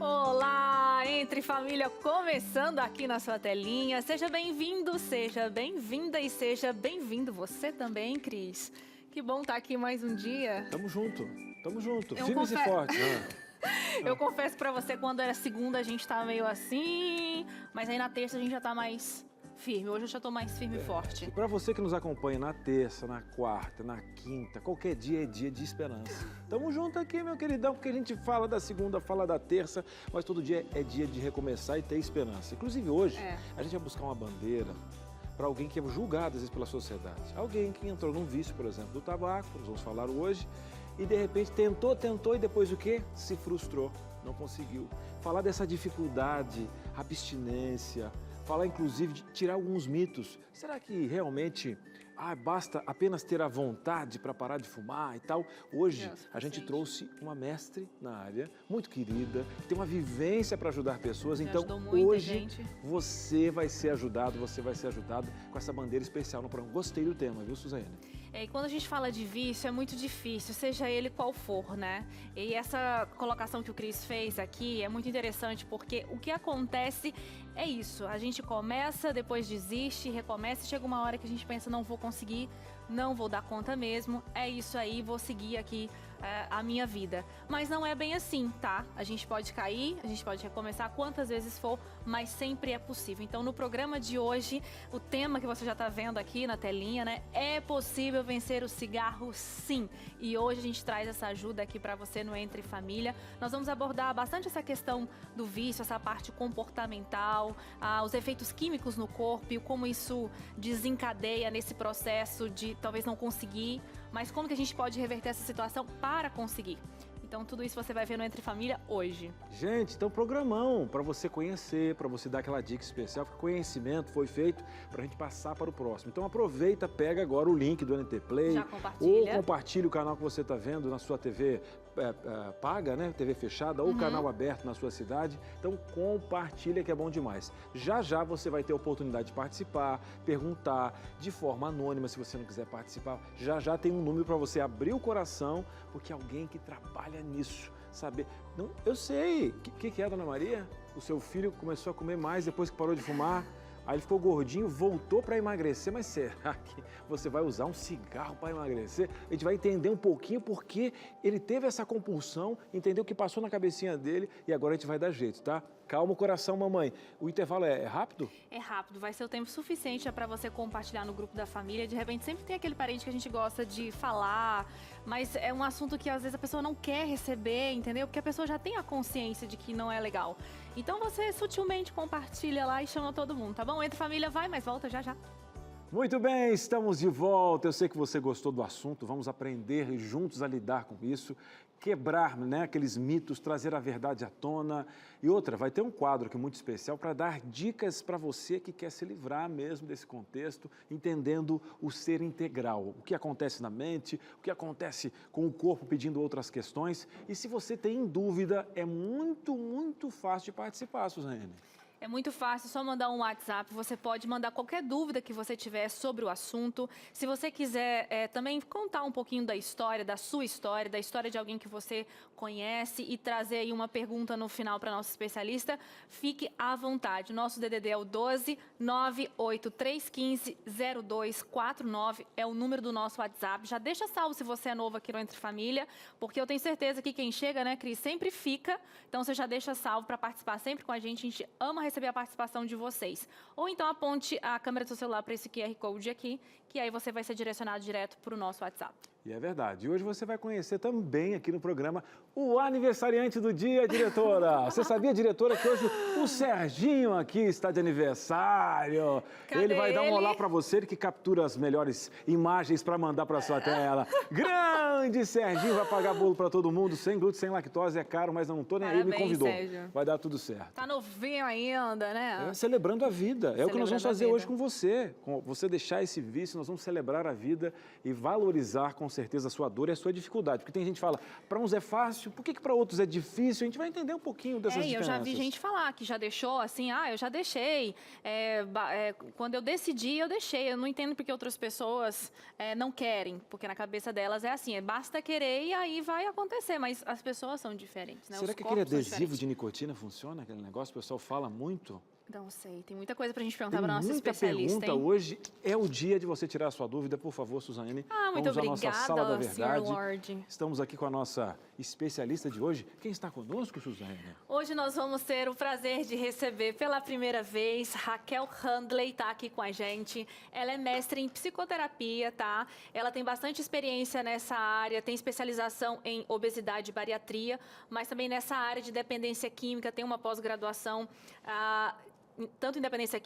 Olá, Entre Família, começando aqui na sua telinha. Seja bem-vindo, seja bem-vinda e seja bem-vindo você também, Cris. Que bom estar aqui mais um dia. Tamo junto, Eu firmes e fortes. Eu confesso pra você, quando era segunda a gente tá meio assim, mas aí na terça a gente já tá mais firme. Hoje eu já tô mais firme e forte. E pra você que nos acompanha na terça, na quarta, na quinta, qualquer dia é dia de esperança. Tamo junto aqui, meu queridão, porque a gente fala da segunda, fala da terça, mas todo dia é dia de recomeçar e ter esperança. Inclusive hoje, a gente vai buscar uma bandeira para alguém que é julgado às vezes pela sociedade. Alguém que entrou num vício, por exemplo, do tabaco, nós vamos falar hoje, e de repente tentou e depois o quê? Se frustrou, não conseguiu. Falar dessa dificuldade, abstinência, falar inclusive de tirar alguns mitos. Será que realmente basta apenas ter a vontade para parar de fumar e tal? Hoje a gente trouxe uma mestre na área, muito querida, tem uma vivência para ajudar pessoas. Então hoje você vai ser ajudado, com essa bandeira especial no programa. Gostei do tema, viu, Suzane? E quando a gente fala de vício, é muito difícil, seja ele qual for, né? E essa colocação que o Cris fez aqui é muito interessante, porque o que acontece é isso. A gente começa, depois desiste, recomeça, e chega uma hora que a gente pensa, não vou conseguir, não vou dar conta mesmo, é isso aí, vou seguir aqui a minha vida. Mas não é bem assim, tá? A gente pode cair, a gente pode recomeçar quantas vezes for, mas sempre é possível. Então, no programa de hoje, o tema que você já tá vendo aqui na telinha, né? É possível vencer o cigarro, sim. E hoje a gente traz essa ajuda aqui para você no Entre Família. Nós vamos abordar bastante essa questão do vício, essa parte comportamental, os efeitos químicos no corpo e como isso desencadeia nesse processo de talvez não conseguir, mas como que a gente pode reverter essa situação para conseguir. Então, tudo isso você vai ver no Entre Família hoje. Gente, então programão para você conhecer, para você dar aquela dica especial, porque conhecimento foi feito para a gente passar para o próximo. Então aproveita, pega agora o link do NT Play. Já compartilha. Ou compartilha o canal que você está vendo na sua TV paga, né? TV fechada, ou canal aberto na sua cidade. Então compartilha que é bom demais. Já já você vai ter a oportunidade de participar, perguntar de forma anônima se você não quiser participar. Já já tem um número para você abrir o coração, porque alguém que trabalha nisso, saber. Não, eu sei. O que é, dona Maria? O seu filho começou a comer mais depois que parou de fumar? Aí ele ficou gordinho, voltou para emagrecer, mas será que você vai usar um cigarro para emagrecer? A gente vai entender um pouquinho porque ele teve essa compulsão, entendeu o que passou na cabecinha dele e agora a gente vai dar jeito, tá? Calma o coração, mamãe. O intervalo é rápido? É rápido, vai ser o tempo suficiente para você compartilhar no grupo da família. De repente sempre tem aquele parente que a gente gosta de falar, mas é um assunto que às vezes a pessoa não quer receber, entendeu? Porque a pessoa já tem a consciência de que não é legal. Então você sutilmente compartilha lá e chama todo mundo, tá bom? Entre Família vai, mas volta já já. Muito bem, estamos de volta. Eu sei que você gostou do assunto, vamos aprender juntos a lidar com isso, quebrar, né, aqueles mitos, trazer a verdade à tona. E outra, vai ter um quadro aqui muito especial para dar dicas para você que quer se livrar mesmo desse contexto, entendendo o ser integral, o que acontece na mente, o que acontece com o corpo pedindo outras questões. E se você tem dúvida, é muito fácil de participar, Suzane. É muito fácil, só mandar um WhatsApp. Você pode mandar qualquer dúvida que você tiver sobre o assunto. Se você quiser também contar um pouquinho da história, da sua história, da história de alguém que você conhece e trazer aí uma pergunta no final para nossa especialista, fique à vontade. Nosso DDD é o 12 98315 0249, é o número do nosso WhatsApp. Já deixa salvo se você é novo aqui no Entre Família, porque eu tenho certeza que quem chega, né, Cris, sempre fica. Então você já deixa salvo para participar sempre com a gente ama receber a participação de vocês. Ou então aponte a câmera do seu celular para esse QR Code aqui, que aí você vai ser direcionado direto para o nosso WhatsApp. E é verdade. E hoje você vai conhecer também aqui no programa o aniversariante do dia, diretora. Você sabia, diretora, que hoje o Serginho aqui está de aniversário? Cadê ele vai dar um ele? olá para você, ele que captura as melhores imagens para mandar para sua tela. Grande Serginho, vai pagar bolo para todo mundo, sem glúten, sem lactose, é caro, mas não estou nem aí, me convidou. Sérgio. Vai dar tudo certo. Tá novinho ainda, né? Celebrando a vida. É o que nós vamos fazer hoje com você. Com você deixar esse vício, nós vamos celebrar a vida e valorizar com certeza a sua dor e a sua dificuldade. Porque tem gente que fala, para uns é fácil, por que para outros é difícil? A gente vai entender um pouquinho dessas diferenças. Eu já vi gente falar que já deixou, assim, eu já deixei. Quando eu decidi, eu deixei. Eu não entendo porque outras pessoas não querem, porque na cabeça delas é assim, basta querer e aí vai acontecer, mas as pessoas são diferentes, né? Será que aquele adesivo de nicotina funciona, aquele negócio? O pessoal fala muito. Não sei, tem muita coisa pra gente perguntar Tem para nossa muita especialista, pergunta hein? hoje. É o dia de você tirar a sua dúvida, por favor, Suzane. Muito Vamos à nossa Sala da obrigada, Sr. Verdade. Lorde. Estamos aqui com a nossa especialista de hoje. Quem está conosco, Suzane? Hoje nós vamos ter o prazer de receber pela primeira vez Raquel Handley, tá aqui com a gente. Ela é mestre em psicoterapia, tá? Ela tem bastante experiência nessa área, tem especialização em obesidade e bariatria, mas também nessa área de dependência química, tem uma pós-graduação, tanto em dependência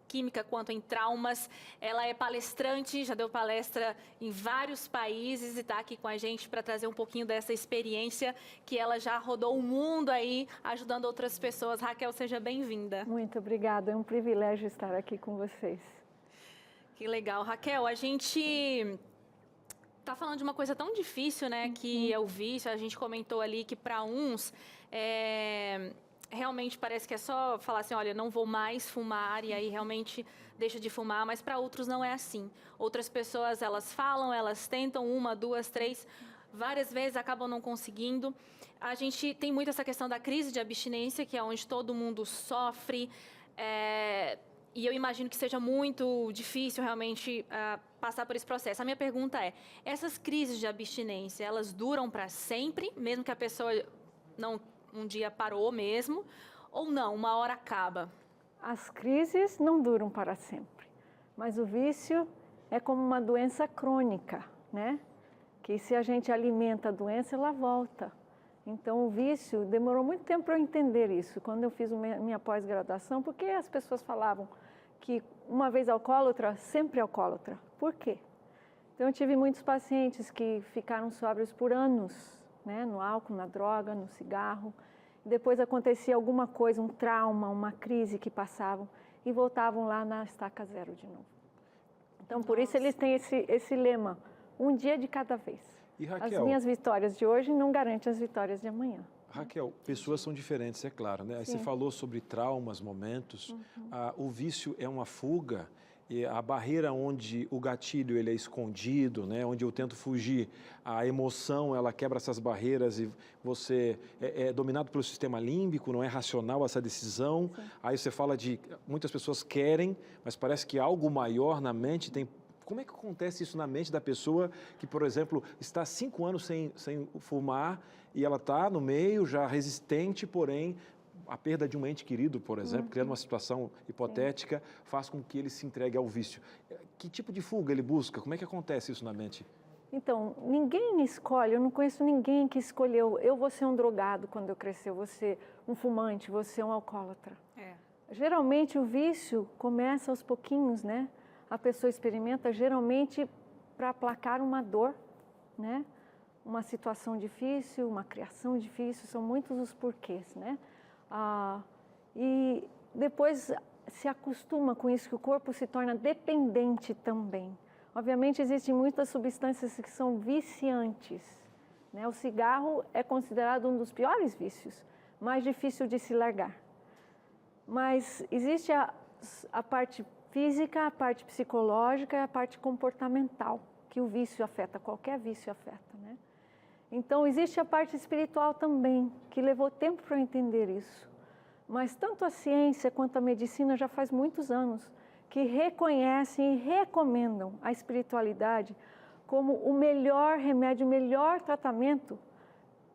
química quanto em traumas. Ela é palestrante, já deu palestra em vários países e está aqui com a gente para trazer um pouquinho dessa experiência que ela já rodou o mundo aí, ajudando outras pessoas. Raquel, seja bem-vinda. Muito obrigada, é um privilégio estar aqui com vocês. Que legal. Raquel, a gente tá falando de uma coisa tão difícil, né, que é o vício. A gente comentou ali que para uns realmente parece que é só falar assim, olha, não vou mais fumar, e aí realmente deixa de fumar, mas para outros não é assim. Outras pessoas, elas falam, elas tentam 1, 2, 3, várias vezes acabam não conseguindo. A gente tem muito essa questão da crise de abstinência, que é onde todo mundo sofre, e eu imagino que seja muito difícil realmente passar por esse processo. A minha pergunta é, essas crises de abstinência, elas duram para sempre, mesmo que a pessoa não um dia parou mesmo, ou não, uma hora acaba? As crises não duram para sempre, mas o vício é como uma doença crônica, né? Que se a gente alimenta a doença, ela volta. Então o vício, demorou muito tempo para eu entender isso, quando eu fiz minha pós-graduação, porque as pessoas falavam que uma vez alcoólatra, sempre alcoólatra. Por quê? Então eu tive muitos pacientes que ficaram sóbrios por anos, né, no álcool, na droga, no cigarro. Depois acontecia alguma coisa, um trauma, uma crise que passavam e voltavam lá na estaca zero de novo. Então, por isso eles têm esse lema, um dia de cada vez. E, Raquel, as minhas vitórias de hoje não garantem as vitórias de amanhã. Raquel, pessoas são diferentes, é claro, né? Aí você falou sobre traumas, momentos. O vício é uma fuga. E a barreira onde o gatilho ele é escondido, né? Onde eu tento fugir, a emoção ela quebra essas barreiras e você é dominado pelo sistema límbico, não é racional essa decisão. Sim. Aí você fala de muitas pessoas querem, mas parece que algo maior na mente tem. Como é que acontece isso na mente da pessoa que, por exemplo, está há 5 anos sem fumar e ela está no meio já resistente, porém a perda de um ente querido, por exemplo, criando uma situação hipotética, faz com que ele se entregue ao vício. Que tipo de fuga ele busca? Como é que acontece isso na mente? Então, ninguém escolhe, eu não conheço ninguém que escolheu, eu vou ser um drogado quando eu crescer, eu vou ser um fumante, vou ser um alcoólatra. Geralmente o vício começa aos pouquinhos, né? A pessoa experimenta geralmente para aplacar uma dor, né? Uma situação difícil, uma criação difícil, são muitos os porquês, né? E depois se acostuma com isso, que o corpo se torna dependente também. Obviamente, existem muitas substâncias que são viciantes, né? O cigarro é considerado um dos piores vícios, mais difícil de se largar. Mas existe a parte física, a parte psicológica e a parte comportamental, que o vício afeta, qualquer vício afeta, né? Então, existe a parte espiritual também, que levou tempo para eu entender isso. Mas tanto a ciência quanto a medicina já faz muitos anos que reconhecem e recomendam a espiritualidade como o melhor remédio, o melhor tratamento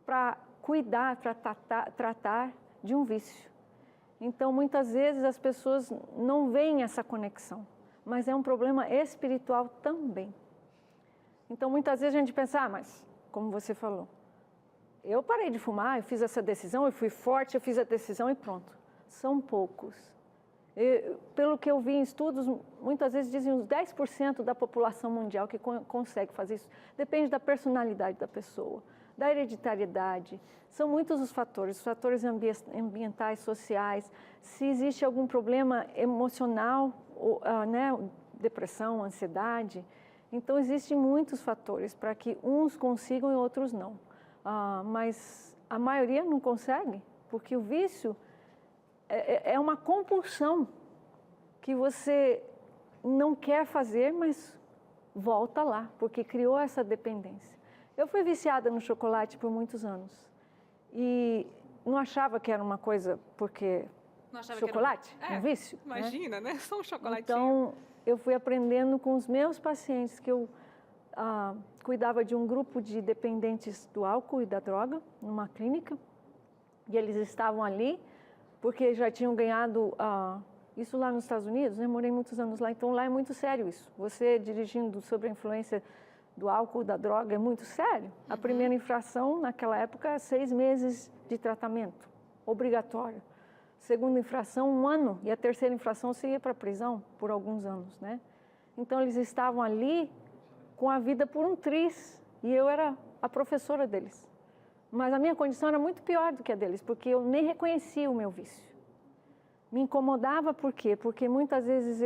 para cuidar, para tratar de um vício. Então, muitas vezes as pessoas não veem essa conexão, mas é um problema espiritual também. Então, muitas vezes a gente pensa, mas, como você falou, eu parei de fumar, eu fiz essa decisão, eu fui forte, eu fiz a decisão e pronto. São poucos. Pelo que eu vi em estudos, muitas vezes dizem uns 10% da população mundial que consegue fazer isso. Depende da personalidade da pessoa, da hereditariedade. São muitos os fatores ambientais, sociais. Se existe algum problema emocional, né, depressão, ansiedade. Então, existem muitos fatores para que uns consigam e outros não. Mas a maioria não consegue, porque o vício é uma compulsão que você não quer fazer, mas volta lá, porque criou essa dependência. Eu fui viciada no chocolate por muitos anos. E não achava que era uma coisa, porque Não achava chocolate que era é um vício. Né? Imagina, né? Só um chocolatinho. Então, eu fui aprendendo com os meus pacientes que eu cuidava de um grupo de dependentes do álcool e da droga, numa clínica. E eles estavam ali porque já tinham ganhado isso lá nos Estados Unidos, né? Morei muitos anos lá, então lá é muito sério isso. Você dirigindo sob a influência do álcool, da droga, é muito sério. A primeira infração, naquela época, é 6 meses de tratamento, obrigatório. Segunda infração, 1 ano. E a terceira infração, você ia para a prisão por alguns anos, né? Então, eles estavam ali com a vida por um triz. E eu era a professora deles. Mas a minha condição era muito pior do que a deles, porque eu nem reconhecia o meu vício. Me incomodava por quê? Porque muitas vezes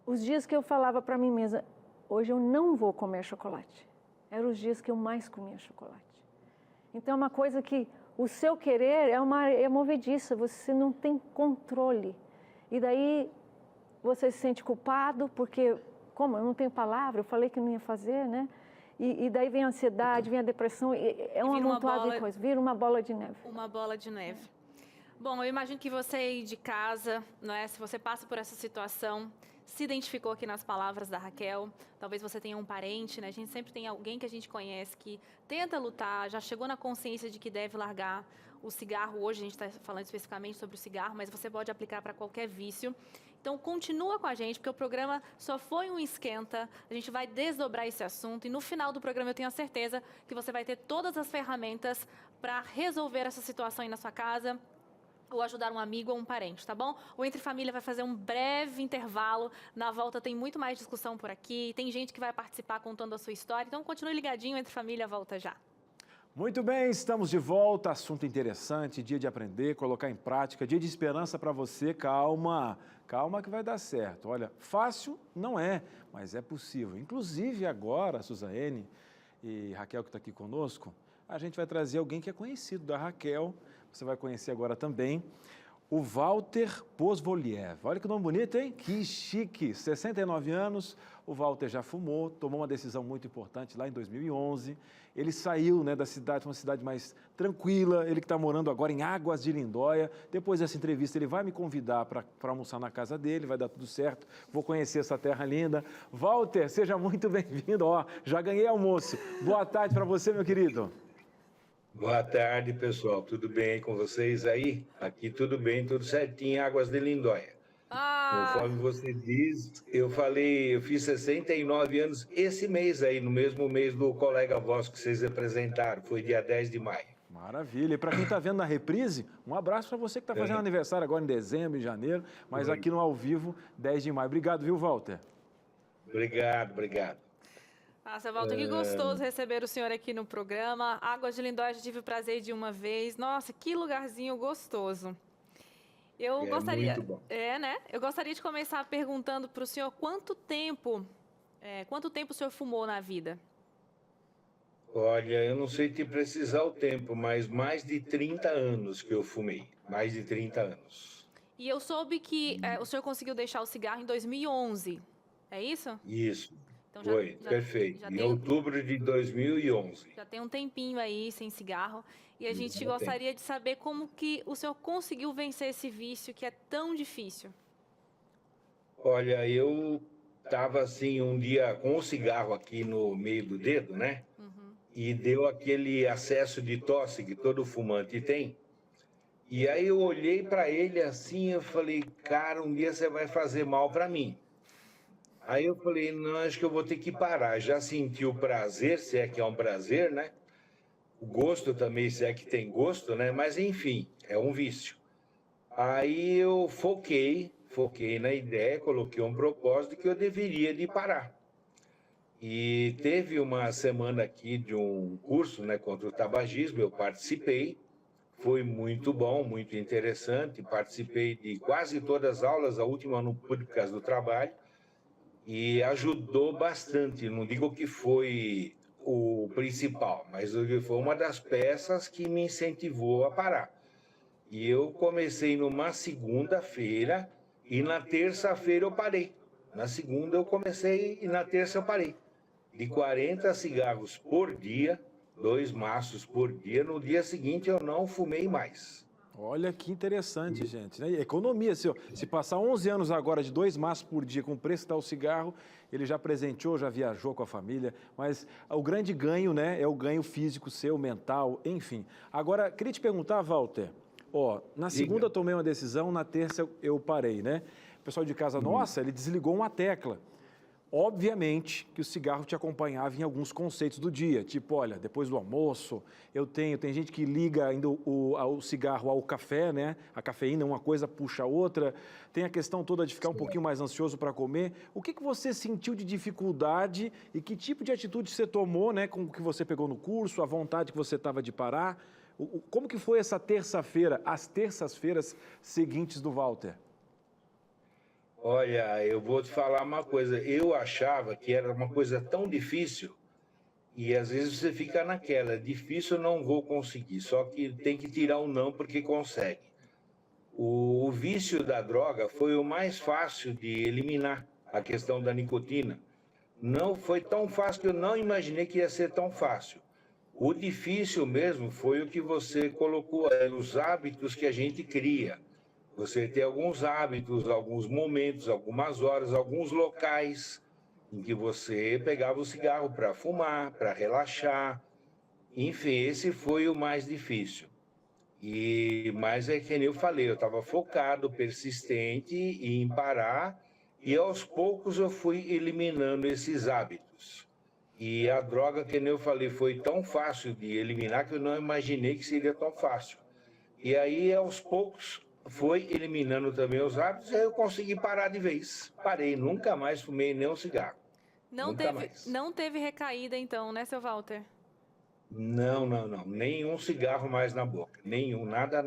os dias que eu falava para mim mesma, hoje eu não vou comer chocolate, eram os dias que eu mais comia chocolate. Então é uma coisa que o seu querer é movediça, você não tem controle. E daí você se sente culpado, porque, como eu não tenho palavra, eu falei que não ia fazer, né? E daí vem a ansiedade, vem a depressão, é um amontoado de coisas, vira uma bola de neve. Uma bola de neve. Bom, eu imagino que você aí de casa, não é? Se você passa por essa situação, se identificou aqui nas palavras da Raquel, talvez você tenha um parente, né? A gente sempre tem alguém que a gente conhece que tenta lutar, já chegou na consciência de que deve largar o cigarro. Hoje a gente está falando especificamente sobre o cigarro, mas você pode aplicar para qualquer vício. Então, continua com a gente, porque o programa só foi um esquenta. A gente vai desdobrar esse assunto e no final do programa eu tenho a certeza que você vai ter todas as ferramentas para resolver essa situação aí na sua casa ou ajudar um amigo ou um parente, tá bom? O Entre Família vai fazer um breve intervalo. Na volta tem muito mais discussão por aqui. Tem gente que vai participar contando a sua história. Então, continue ligadinho, Entre Família volta já. Muito bem, estamos de volta. Assunto interessante, dia de aprender, colocar em prática, dia de esperança para você. Calma, calma que vai dar certo. Olha, fácil não é, mas é possível. Inclusive agora, Suzane e Raquel que está aqui conosco, a gente vai trazer alguém que é conhecido da Raquel. Você vai conhecer agora também o Walter Pozvoliev. Olha que nome bonito, hein? Que chique! 69 anos, o Walter já fumou, tomou uma decisão muito importante lá em 2011. Ele saiu, né, da cidade, uma cidade mais tranquila, ele que está morando agora em Águas de Lindóia. Depois dessa entrevista, ele vai me convidar para almoçar na casa dele, vai dar tudo certo. Vou conhecer essa terra linda. Walter, seja muito bem-vindo. Ó, já ganhei almoço. Boa tarde para você, meu querido. Boa tarde, pessoal. Tudo bem com vocês aí? Aqui tudo bem, tudo certinho em Águas de Lindóia. Conforme você diz, eu fiz 69 anos esse mês aí, no mesmo mês do colega vosso que vocês apresentaram, foi dia 10 de maio. Maravilha. E para quem está vendo na reprise, um abraço para você que está fazendo aniversário agora em dezembro, em janeiro, mas aqui no ao vivo, 10 de maio. Obrigado, viu, Walter? Obrigado, obrigado. Nossa, Walter, que gostoso receber o senhor aqui no programa. Águas de Lindóia, já tive o prazer de ir uma vez. Nossa, que lugarzinho gostoso. Eu gostaria, muito bom. né? Eu gostaria de começar perguntando para o senhor quanto tempo o senhor fumou na vida? Olha, eu não sei te precisar o tempo, mas mais de 30 anos que eu fumei. Mais de 30 anos. E eu soube que o senhor conseguiu deixar o cigarro em 2011, é isso? Isso. Então, Foi, perfeito. Em outubro de 2011. Já tem um tempinho aí sem cigarro. E a gente gostaria de saber como que o senhor conseguiu vencer esse vício que é tão difícil. Olha, eu estava assim um dia com o cigarro aqui no meio do dedo, né? E deu aquele acesso de tosse que todo fumante tem. E aí eu olhei para ele assim, eu falei, cara, um dia você vai fazer mal para mim. Aí eu falei, não, acho que eu vou ter que parar. Já senti o prazer, se é que é um prazer, né? O gosto também, se é que tem gosto, né? Mas enfim, é um vício. Aí eu foquei na ideia, coloquei um propósito que eu deveria de parar. E teve uma semana aqui de um curso, né, contra o tabagismo, eu participei. Foi muito bom, muito interessante. Participei de quase todas as aulas, a última não pude por causa do trabalho. E ajudou bastante, não digo que foi o principal, mas foi uma das peças que me incentivou a parar. E eu comecei numa segunda-feira e na terça-feira eu parei. Na segunda eu comecei e na terça eu parei. de 40 cigarros por dia, 2 maços por dia. No dia seguinte eu não fumei mais. Olha que interessante, gente, né? Economia, se passar 11 anos agora de 2 maços por dia com o preço que está o cigarro, ele já presenteou, já viajou com a família, mas o grande ganho, né, é o ganho físico seu, mental, enfim. Agora, queria te perguntar, Walter, na segunda eu tomei uma decisão, na terça eu parei, né? O pessoal de casa, nossa, ele desligou uma tecla. Obviamente que o cigarro te acompanhava em alguns conceitos do dia, tipo, olha, depois do almoço, tem gente que liga ainda o cigarro ao café, né? A cafeína, uma coisa puxa a outra. Tem a questão toda de ficar um pouquinho mais ansioso para comer. O que você sentiu de dificuldade e que tipo de atitude você tomou, né? Com o que você pegou no curso, a vontade que você estava de parar? Como que foi essa terça-feira, as terças-feiras seguintes do Walter? Olha, eu vou te falar uma coisa. Eu achava que era uma coisa tão difícil e às vezes você fica naquela, difícil eu não vou conseguir, só que tem que tirar o não porque consegue. O vício da droga foi o mais fácil de eliminar, a questão da nicotina. Não foi tão fácil que eu não imaginei que ia ser tão fácil. O difícil mesmo foi o que você colocou, os hábitos que a gente cria. Você tem alguns hábitos, alguns momentos, algumas horas, alguns locais em que você pegava o cigarro para fumar, para relaxar. Enfim, esse foi o mais difícil. Mas é que nem eu falei, eu estava focado, persistente em parar e aos poucos eu fui eliminando esses hábitos. E a droga, que nem eu falei, foi tão fácil de eliminar que eu não imaginei que seria tão fácil. E aí, aos poucos, foi eliminando também os hábitos, e aí eu consegui parar de vez. Parei, nunca mais fumei nenhum cigarro. Não teve recaída então, né, seu Walter? Não. Nenhum cigarro mais na boca. Nenhum, nada.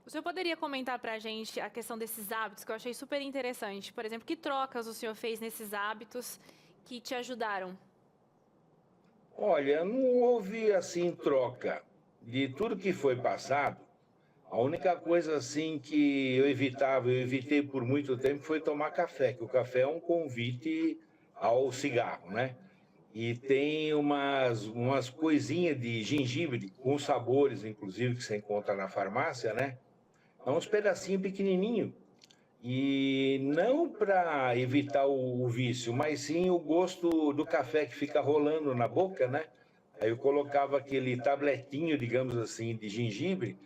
O senhor poderia comentar pra gente a questão desses hábitos, que eu achei super interessante. Por exemplo, que trocas o senhor fez nesses hábitos que te ajudaram? Olha, não houve assim troca. De tudo que foi passado, a única coisa assim que eu evitei por muito tempo, foi tomar café, que o café é um convite ao cigarro, né? E tem umas coisinhas de gengibre, com sabores, inclusive, que você encontra na farmácia, né? É uns pedacinhos pequenininhos. E não para evitar o vício, mas sim o gosto do café que fica rolando na boca, né? Aí eu colocava aquele tabletinho, digamos assim, de gengibre,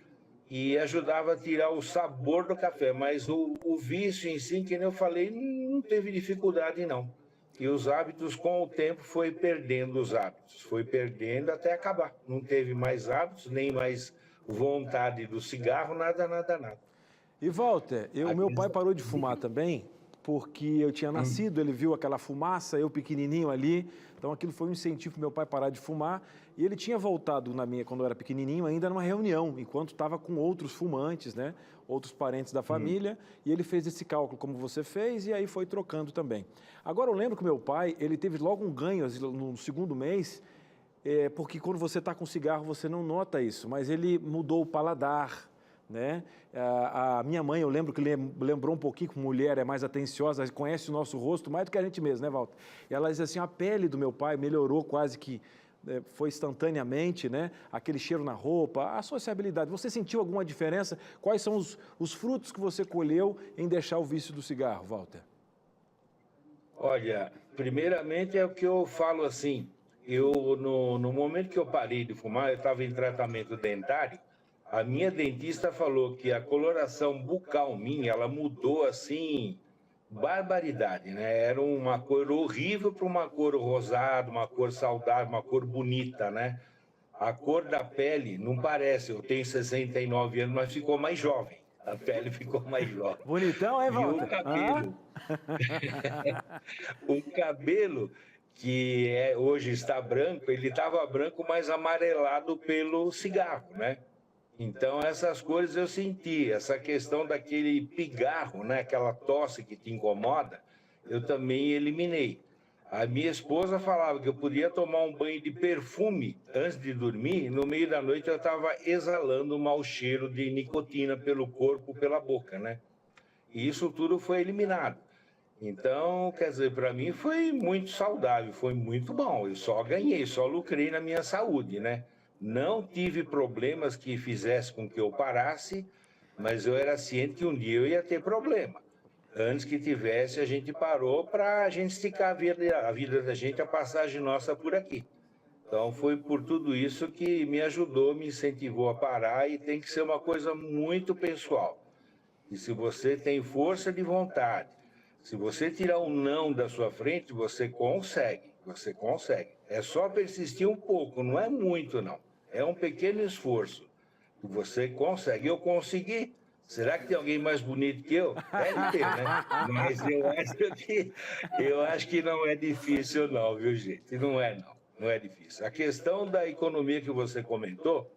e ajudava a tirar o sabor do café, mas o vício em si, que nem eu falei, não teve dificuldade não. E os hábitos, com o tempo, foi perdendo os hábitos, foi perdendo até acabar. Não teve mais hábitos, nem mais vontade do cigarro, nada. E Walter, meu pai parou de fumar também, porque eu tinha nascido, ele viu aquela fumaça, eu pequenininho ali, então aquilo foi um incentivo para meu pai parar de fumar. E ele tinha voltado quando eu era pequenininho, ainda numa reunião, enquanto estava com outros fumantes, né? Outros parentes da família, e ele fez esse cálculo como você fez, e aí foi trocando também. Agora eu lembro que meu pai, ele teve logo um ganho no segundo mês, porque quando você está com cigarro você não nota isso, mas ele mudou o paladar, né? A minha mãe, eu lembro que lembrou um pouquinho que mulher é mais atenciosa, conhece o nosso rosto mais do que a gente mesmo, né, Walter? E ela diz assim, a pele do meu pai melhorou quase que, foi instantaneamente, né? Aquele cheiro na roupa, a sociabilidade. Você sentiu alguma diferença? Quais são os frutos que você colheu em deixar o vício do cigarro, Walter? Olha, primeiramente é o que eu falo assim, no momento que eu parei de fumar, eu estava em tratamento dentário. A minha dentista falou que a coloração bucal minha, ela mudou assim, barbaridade, né? Era uma cor horrível para uma cor rosada, uma cor saudável, uma cor bonita, né? A cor da pele não parece, eu tenho 69 anos, mas ficou mais jovem. A pele ficou mais jovem. Bonitão, hein, Walter? E o cabelo, o cabelo que hoje está branco, ele estava branco, mas amarelado pelo cigarro, né? Então, essas coisas eu senti, essa questão daquele pigarro, né? Aquela tosse que te incomoda, eu também eliminei. A minha esposa falava que eu podia tomar um banho de perfume antes de dormir, e no meio da noite eu estava exalando um mau cheiro de nicotina pelo corpo, pela boca, né? E isso tudo foi eliminado. Então, quer dizer, para mim foi muito saudável, foi muito bom. Eu só ganhei, só lucrei na minha saúde, né? Não tive problemas que fizessem com que eu parasse, mas eu era ciente que um dia eu ia ter problema. Antes que tivesse, a gente parou para a gente esticar a vida da gente, a passagem nossa por aqui. Então, foi por tudo isso que me ajudou, me incentivou a parar e tem que ser uma coisa muito pessoal. E se você tem força de vontade, se você tirar um não da sua frente, você consegue, você consegue. É só persistir um pouco, não é muito não. É um pequeno esforço. E você consegue. Eu consegui. Será que tem alguém mais bonito que eu? Deve ter, né? Mas eu acho que não é difícil não, viu, gente? Não é não. Não é difícil. A questão da economia que você comentou,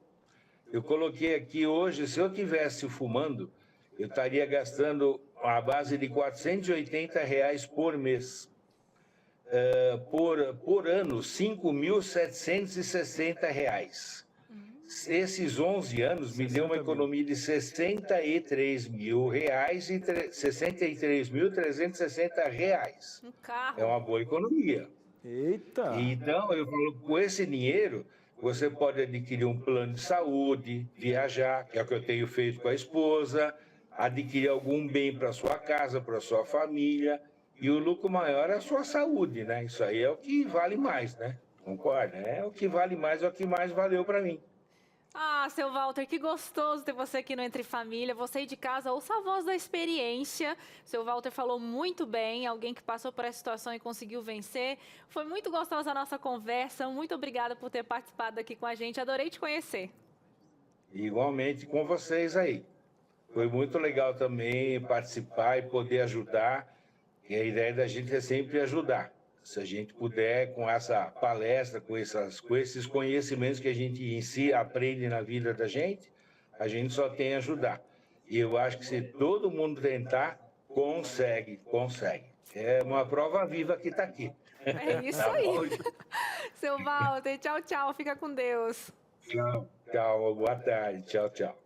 eu coloquei aqui hoje, se eu tivesse fumando, eu estaria gastando a base de R$ 480 por mês. Por ano, R$ 5.760. Esses 11 anos me deu uma economia de R$ 63.000 e R$ 63.360. Um carro. É uma boa economia. Eita! Então, eu falo, com esse dinheiro, você pode adquirir um plano de saúde, viajar, que é o que eu tenho feito com a esposa, adquirir algum bem para sua casa, para sua família, e o lucro maior é a sua saúde, né? Isso aí é o que vale mais, né? Concorda? É o que vale mais, é o que mais valeu para mim. Ah, seu Walter, que gostoso ter você aqui no Entre Família. Você aí de casa, ouça a voz da experiência. Seu Walter falou muito bem, alguém que passou por essa situação e conseguiu vencer. Foi muito gostosa a nossa conversa. Muito obrigada por ter participado aqui com a gente. Adorei te conhecer. Igualmente com vocês aí. Foi muito legal também participar e poder ajudar. E a ideia da gente é sempre ajudar. Se a gente puder, com essa palestra, com esses conhecimentos que a gente em si aprende na vida da gente, a gente só tem a ajudar. E eu acho que se todo mundo tentar, consegue, consegue. É uma prova viva que está aqui. É isso aí. Seu Walter, tchau, tchau. Fica com Deus. Tchau, tchau. Boa tarde. Tchau, tchau.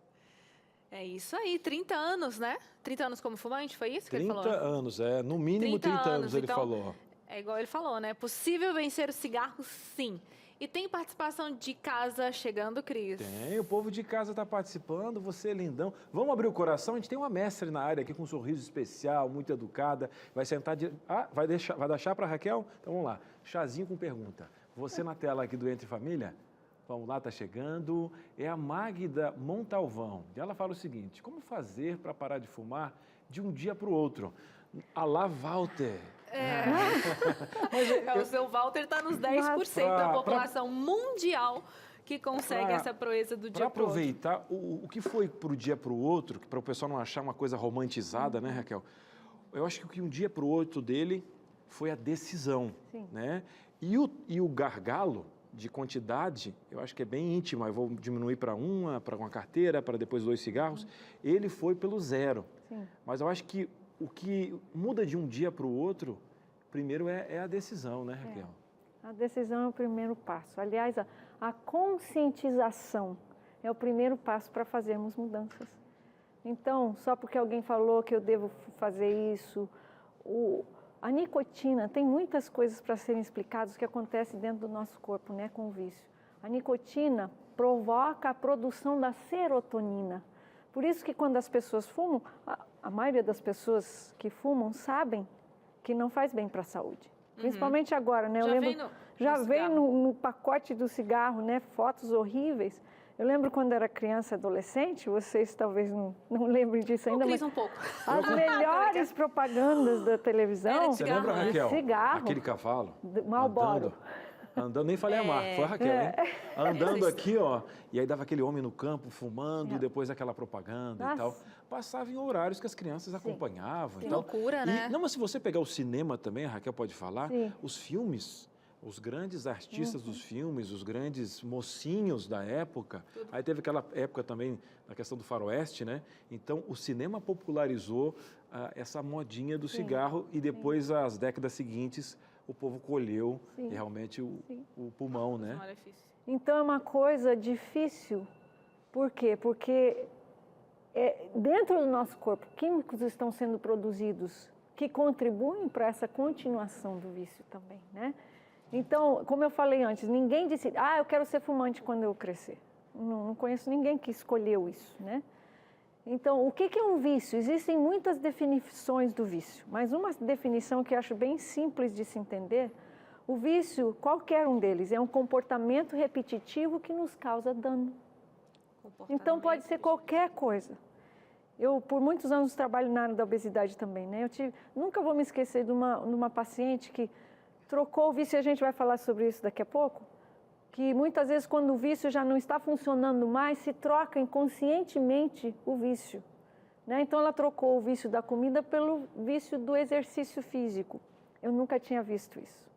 É isso aí, 30 anos, né? 30 anos como fumante, foi isso que ele 30 falou? anos, no mínimo 30 anos ele então, falou. É igual ele falou, né? Possível vencer o cigarro, sim. E tem participação de casa chegando, Cris? Tem, o povo de casa está participando, você é lindão. Vamos abrir o coração, a gente tem uma mestre na área aqui com um sorriso especial, muito educada. Vai sentar de... vai dar chá para Raquel? Então vamos lá, chazinho com pergunta. Você na tela aqui do Entre Família? Vamos lá, está chegando. É a Magda Montalvão. E ela fala o seguinte: como fazer para parar de fumar de um dia para o outro? Alá, Walter. O seu Walter está nos 10% da população mundial que consegue essa proeza do dia para o outro. Para aproveitar o que foi para o dia para o outro, que para o pessoal não achar uma coisa romantizada, né, Raquel? Eu acho que o que um dia para o outro dele foi a decisão, né? E o gargalo de quantidade, eu acho que é bem íntimo. Eu vou diminuir para uma carteira, para depois 2 cigarros. Ele foi pelo 0. Sim. Mas eu acho que o que muda de um dia para o outro, primeiro é a decisão, né, Raquel? A decisão é o primeiro passo. Aliás, a conscientização é o primeiro passo para fazermos mudanças. Então, só porque alguém falou que eu devo fazer isso, a nicotina, tem muitas coisas para serem explicadas que acontecem dentro do nosso corpo, né, com o vício. A nicotina provoca a produção da serotonina. Por isso que quando as pessoas fumam, a maioria das pessoas que fumam sabem que não faz bem para a saúde. Principalmente agora, né? Já vem no pacote do cigarro, né? Fotos horríveis. Eu lembro quando era criança e adolescente, vocês talvez não lembrem disso ainda, mas um pouco. As melhores propagandas da televisão, você lembra, Raquel? Cigarro, aquele cavalo Marlboro. Andando, nem falei a marca, foi a Raquel, hein? Andando aqui, ó, e aí dava aquele homem no campo fumando, depois aquela propaganda e tal. Passava em horários que as crianças acompanhavam e tal. Que loucura, né? Não, mas se você pegar o cinema também, a Raquel pode falar, os filmes, os grandes artistas dos filmes, os grandes mocinhos da época, aí teve aquela época também na questão do faroeste, né? Então, o cinema popularizou essa modinha do cigarro e depois, as décadas seguintes, o povo colheu realmente o pulmão, né? Então, é uma coisa difícil. Por quê? Porque dentro do nosso corpo, químicos estão sendo produzidos que contribuem para essa continuação do vício também, né? Então, como eu falei antes, ninguém disse, eu quero ser fumante quando eu crescer. Não conheço ninguém que escolheu isso, né? Então, o que é um vício? Existem muitas definições do vício, mas uma definição que eu acho bem simples de se entender, o vício, qualquer um deles, é um comportamento repetitivo que nos causa dano. Então, pode ser qualquer coisa. Eu, por muitos anos, trabalho na área da obesidade também, né? Nunca vou me esquecer de uma paciente que trocou o vício, e a gente vai falar sobre isso daqui a pouco, que muitas vezes, quando o vício já não está funcionando mais, se troca inconscientemente o vício, né? Então, ela trocou o vício da comida pelo vício do exercício físico. Eu nunca tinha visto isso.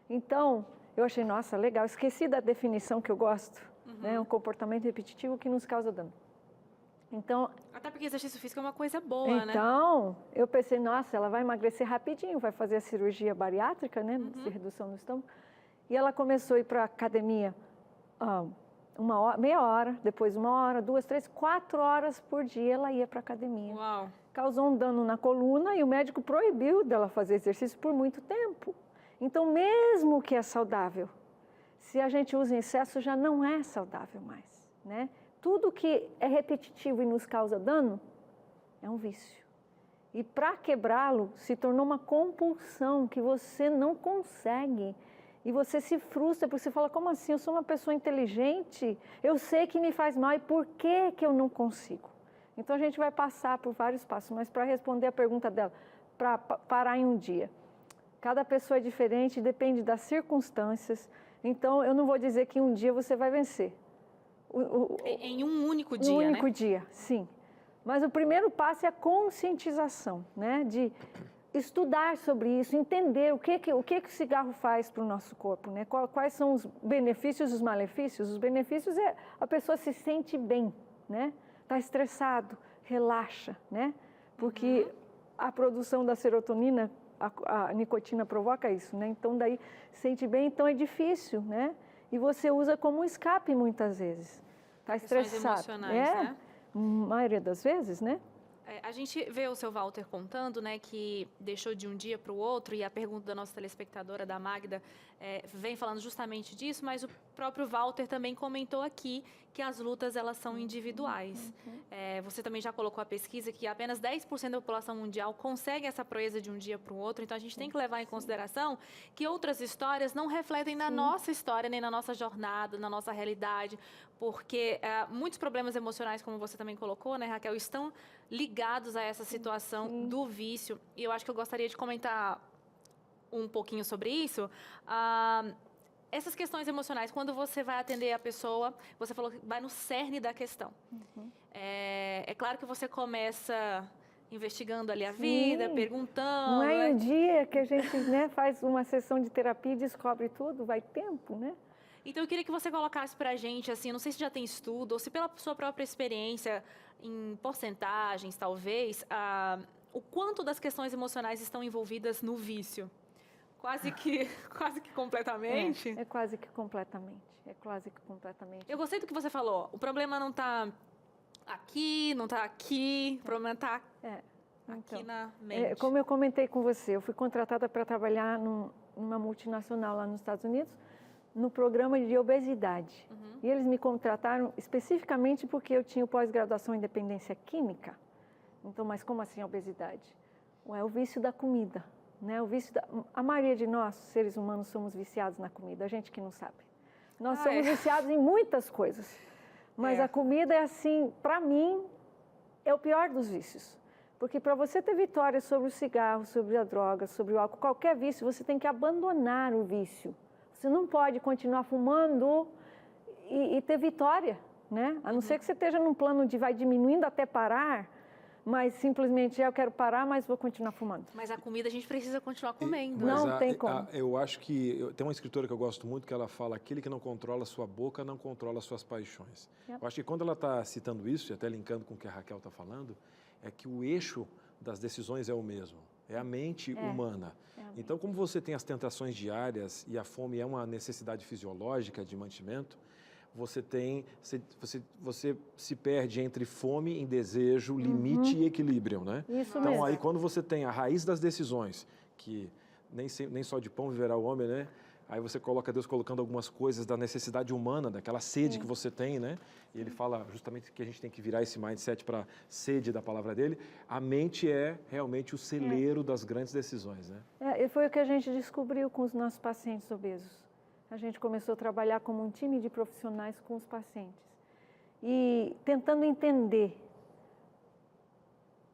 Então, eu achei, nossa, legal, esqueci da definição que eu gosto, né? Um comportamento repetitivo que nos causa dano. Então, até porque exercício físico é uma coisa boa, né? Então, eu pensei, nossa, ela vai emagrecer rapidinho, vai fazer a cirurgia bariátrica, né? De redução do estômago. E ela começou a ir para a academia uma hora, meia hora, depois 1 hora, 2, 3, 4 horas por dia ela ia para a academia. Uau! Causou um dano na coluna e o médico proibiu dela fazer exercício por muito tempo. Então, mesmo que é saudável, se a gente usa em excesso, já não é saudável mais, né? Tudo que é repetitivo e nos causa dano é um vício. E para quebrá-lo, se tornou uma compulsão que você não consegue. E você se frustra, porque você fala, como assim? Eu sou uma pessoa inteligente, eu sei que me faz mal, e por que eu não consigo? Então, a gente vai passar por vários passos, mas para responder a pergunta dela, para parar em um dia. Cada pessoa é diferente, depende das circunstâncias. Então, eu não vou dizer que um dia você vai vencer. Em um único dia, né? Um único né? dia, sim. Mas o primeiro passo é a conscientização, né? De estudar sobre isso, entender o que o cigarro faz para o nosso corpo, né? Quais são os benefícios e os malefícios. Os benefícios é a pessoa se sente bem, né? Está estressado, relaxa, né? Porque a produção da serotonina, a nicotina provoca isso, né? Então, daí, sente bem, então é difícil, né? E você usa como um escape muitas vezes. Está estressado. Emocionais, né? Maioria das vezes, né? A gente vê o seu Walter contando, né, que deixou de um dia para o outro, e a pergunta da nossa telespectadora, da Magda, vem falando justamente disso, mas o próprio Walter também comentou aqui que as lutas, elas são individuais. Você também já colocou a pesquisa que apenas 10% da população mundial consegue essa proeza de um dia para o outro, então a gente tem que levar em consideração que outras histórias não refletem na nossa história, nem na nossa jornada, na nossa realidade, porque muitos problemas emocionais, como você também colocou, né, Raquel, estão ligados a essa situação do vício. E eu acho que eu gostaria de comentar um pouquinho sobre isso. Essas questões emocionais, quando você vai atender a pessoa, você falou que vai no cerne da questão. É claro que você começa investigando ali a vida, perguntando. Não é um dia que a gente, né, faz uma sessão de terapia e descobre tudo, vai tempo, né? Então, eu queria que você colocasse para a gente, assim, não sei se já tem estudo ou se pela sua própria experiência, em porcentagens, talvez, o quanto das questões emocionais estão envolvidas no vício. Quase que completamente? É quase que completamente. É quase que completamente. Eu gostei do que você falou. O problema não está aqui, não está aqui, o problema está aqui na mente. Como eu comentei com você, eu fui contratada para trabalhar numa multinacional lá nos Estados Unidos, no programa de obesidade. E eles me contrataram especificamente porque eu tinha pós-graduação em dependência química. Então, mas como assim obesidade? É o vício da comida, né? A maioria de nós, seres humanos, somos viciados na comida, a gente que não sabe. Nós somos viciados em muitas coisas, mas a comida é assim, para mim, é o pior dos vícios. Porque para você ter vitória sobre o cigarro, sobre a droga, sobre o álcool, qualquer vício, você tem que abandonar o vício. Você não pode continuar fumando e ter vitória, né? A não ser que você esteja num plano de vai diminuindo até parar, mas simplesmente eu quero parar, mas vou continuar fumando. Mas a comida a gente precisa continuar comendo. Não tem como. Eu acho que tem uma escritora que eu gosto muito que ela fala: aquele que não controla a sua boca não controla as suas paixões. Eu acho que quando ela está citando isso, e até linkando com o que a Raquel está falando, é que o eixo das decisões é o mesmo. É a mente humana. Então, como você tem as tentações diárias e a fome é uma necessidade fisiológica de mantimento, você se perde entre fome e desejo, limite e equilíbrio, né? Isso Então, mesmo. aí quando você tem a raiz das decisões, que nem só de pão viverá o homem, né? Aí você coloca Deus colocando algumas coisas da necessidade humana, daquela sede que você tem, né? E ele fala justamente que a gente tem que virar esse mindset para sede da palavra dele. A mente é realmente o celeiro das grandes decisões, né? E foi o que a gente descobriu com os nossos pacientes obesos. A gente começou a trabalhar como um time de profissionais com os pacientes e tentando entender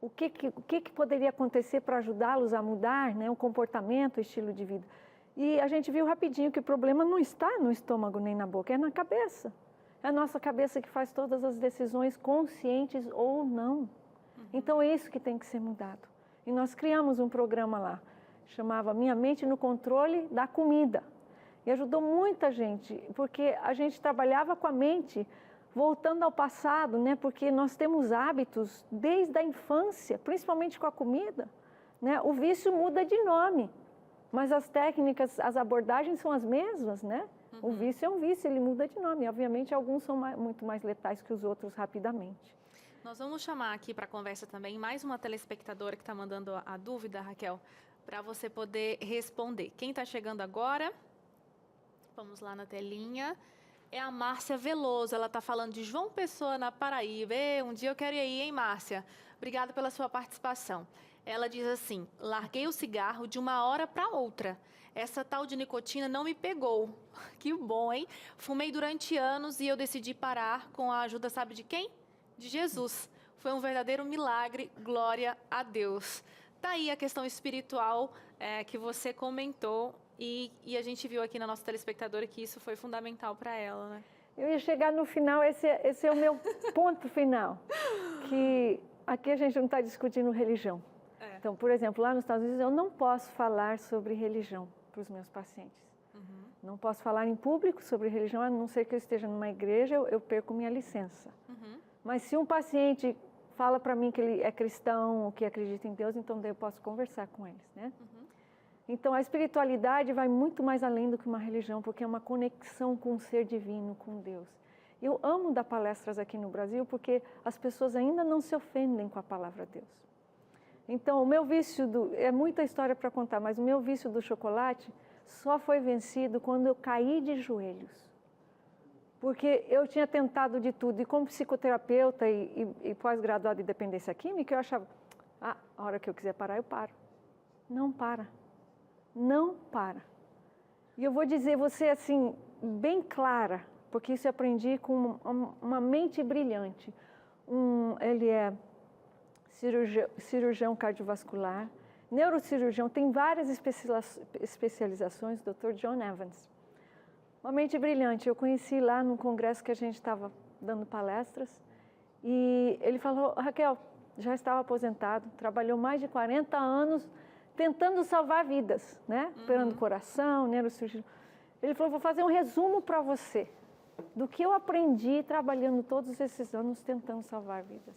o que poderia acontecer para ajudá-los a mudar, né, o comportamento, o estilo de vida. E a gente viu rapidinho que o problema não está no estômago nem na boca, é na cabeça. É a nossa cabeça que faz todas as decisões, conscientes ou não. Então é isso que tem que ser mudado. E nós criamos um programa lá, chamava Minha Mente no Controle da Comida. E ajudou muita gente, porque a gente trabalhava com a mente, voltando ao passado, né? Porque nós temos hábitos desde a infância, principalmente com a comida, né? O vício muda de nome, mas as técnicas, as abordagens são as mesmas, né? O vício é um vício, ele muda de nome. Obviamente, alguns são muito mais letais que os outros rapidamente. Nós vamos chamar aqui para a conversa também mais uma telespectadora que está mandando a dúvida, Raquel, para você poder responder. Quem está chegando agora? Vamos lá na telinha. É a Márcia Veloso. Ela está falando de João Pessoa, na Paraíba. Um dia eu quero ir aí, hein, Márcia? Obrigada pela sua participação. Ela diz assim: larguei o cigarro de uma hora para outra. Essa tal de nicotina não me pegou. Que bom, hein? Fumei durante anos e eu decidi parar com a ajuda, sabe de quem? De Jesus. Foi um verdadeiro milagre. Glória a Deus. Tá aí a questão espiritual que você comentou. E a gente viu aqui na nossa telespectadora que isso foi fundamental para ela, né? Eu ia chegar no final, esse é o meu ponto final, que aqui a gente não está discutindo religião. Então, por exemplo, lá nos Estados Unidos eu não posso falar sobre religião para os meus pacientes. Não posso falar em público sobre religião, a não ser que eu esteja numa igreja, eu perco minha licença. Mas se um paciente fala para mim que ele é cristão, ou que acredita em Deus, então daí eu posso conversar com eles, né? Então, a espiritualidade vai muito mais além do que uma religião, porque é uma conexão com o ser divino, com Deus. Eu amo dar palestras aqui no Brasil, porque as pessoas ainda não se ofendem com a palavra Deus. Então, o meu vício é muita história para contar, mas o meu vício do chocolate só foi vencido quando eu caí de joelhos. Porque eu tinha tentado de tudo, e como psicoterapeuta e pós-graduada em dependência química, eu achava, a hora que eu quiser parar, eu paro. Não para. Não para. E eu vou dizer você assim, bem clara, porque isso eu aprendi com uma mente brilhante. Ele é cirurgião cardiovascular, neurocirurgião, tem várias especializações, Dr. John Evans. Uma mente brilhante. Eu conheci lá num congresso que a gente estava dando palestras e ele falou, Raquel, já estava aposentado, trabalhou mais de 40 anos tentando salvar vidas, né? Operando coração, neurocirurgia. Ele falou, vou fazer um resumo para você do que eu aprendi trabalhando todos esses anos tentando salvar vidas.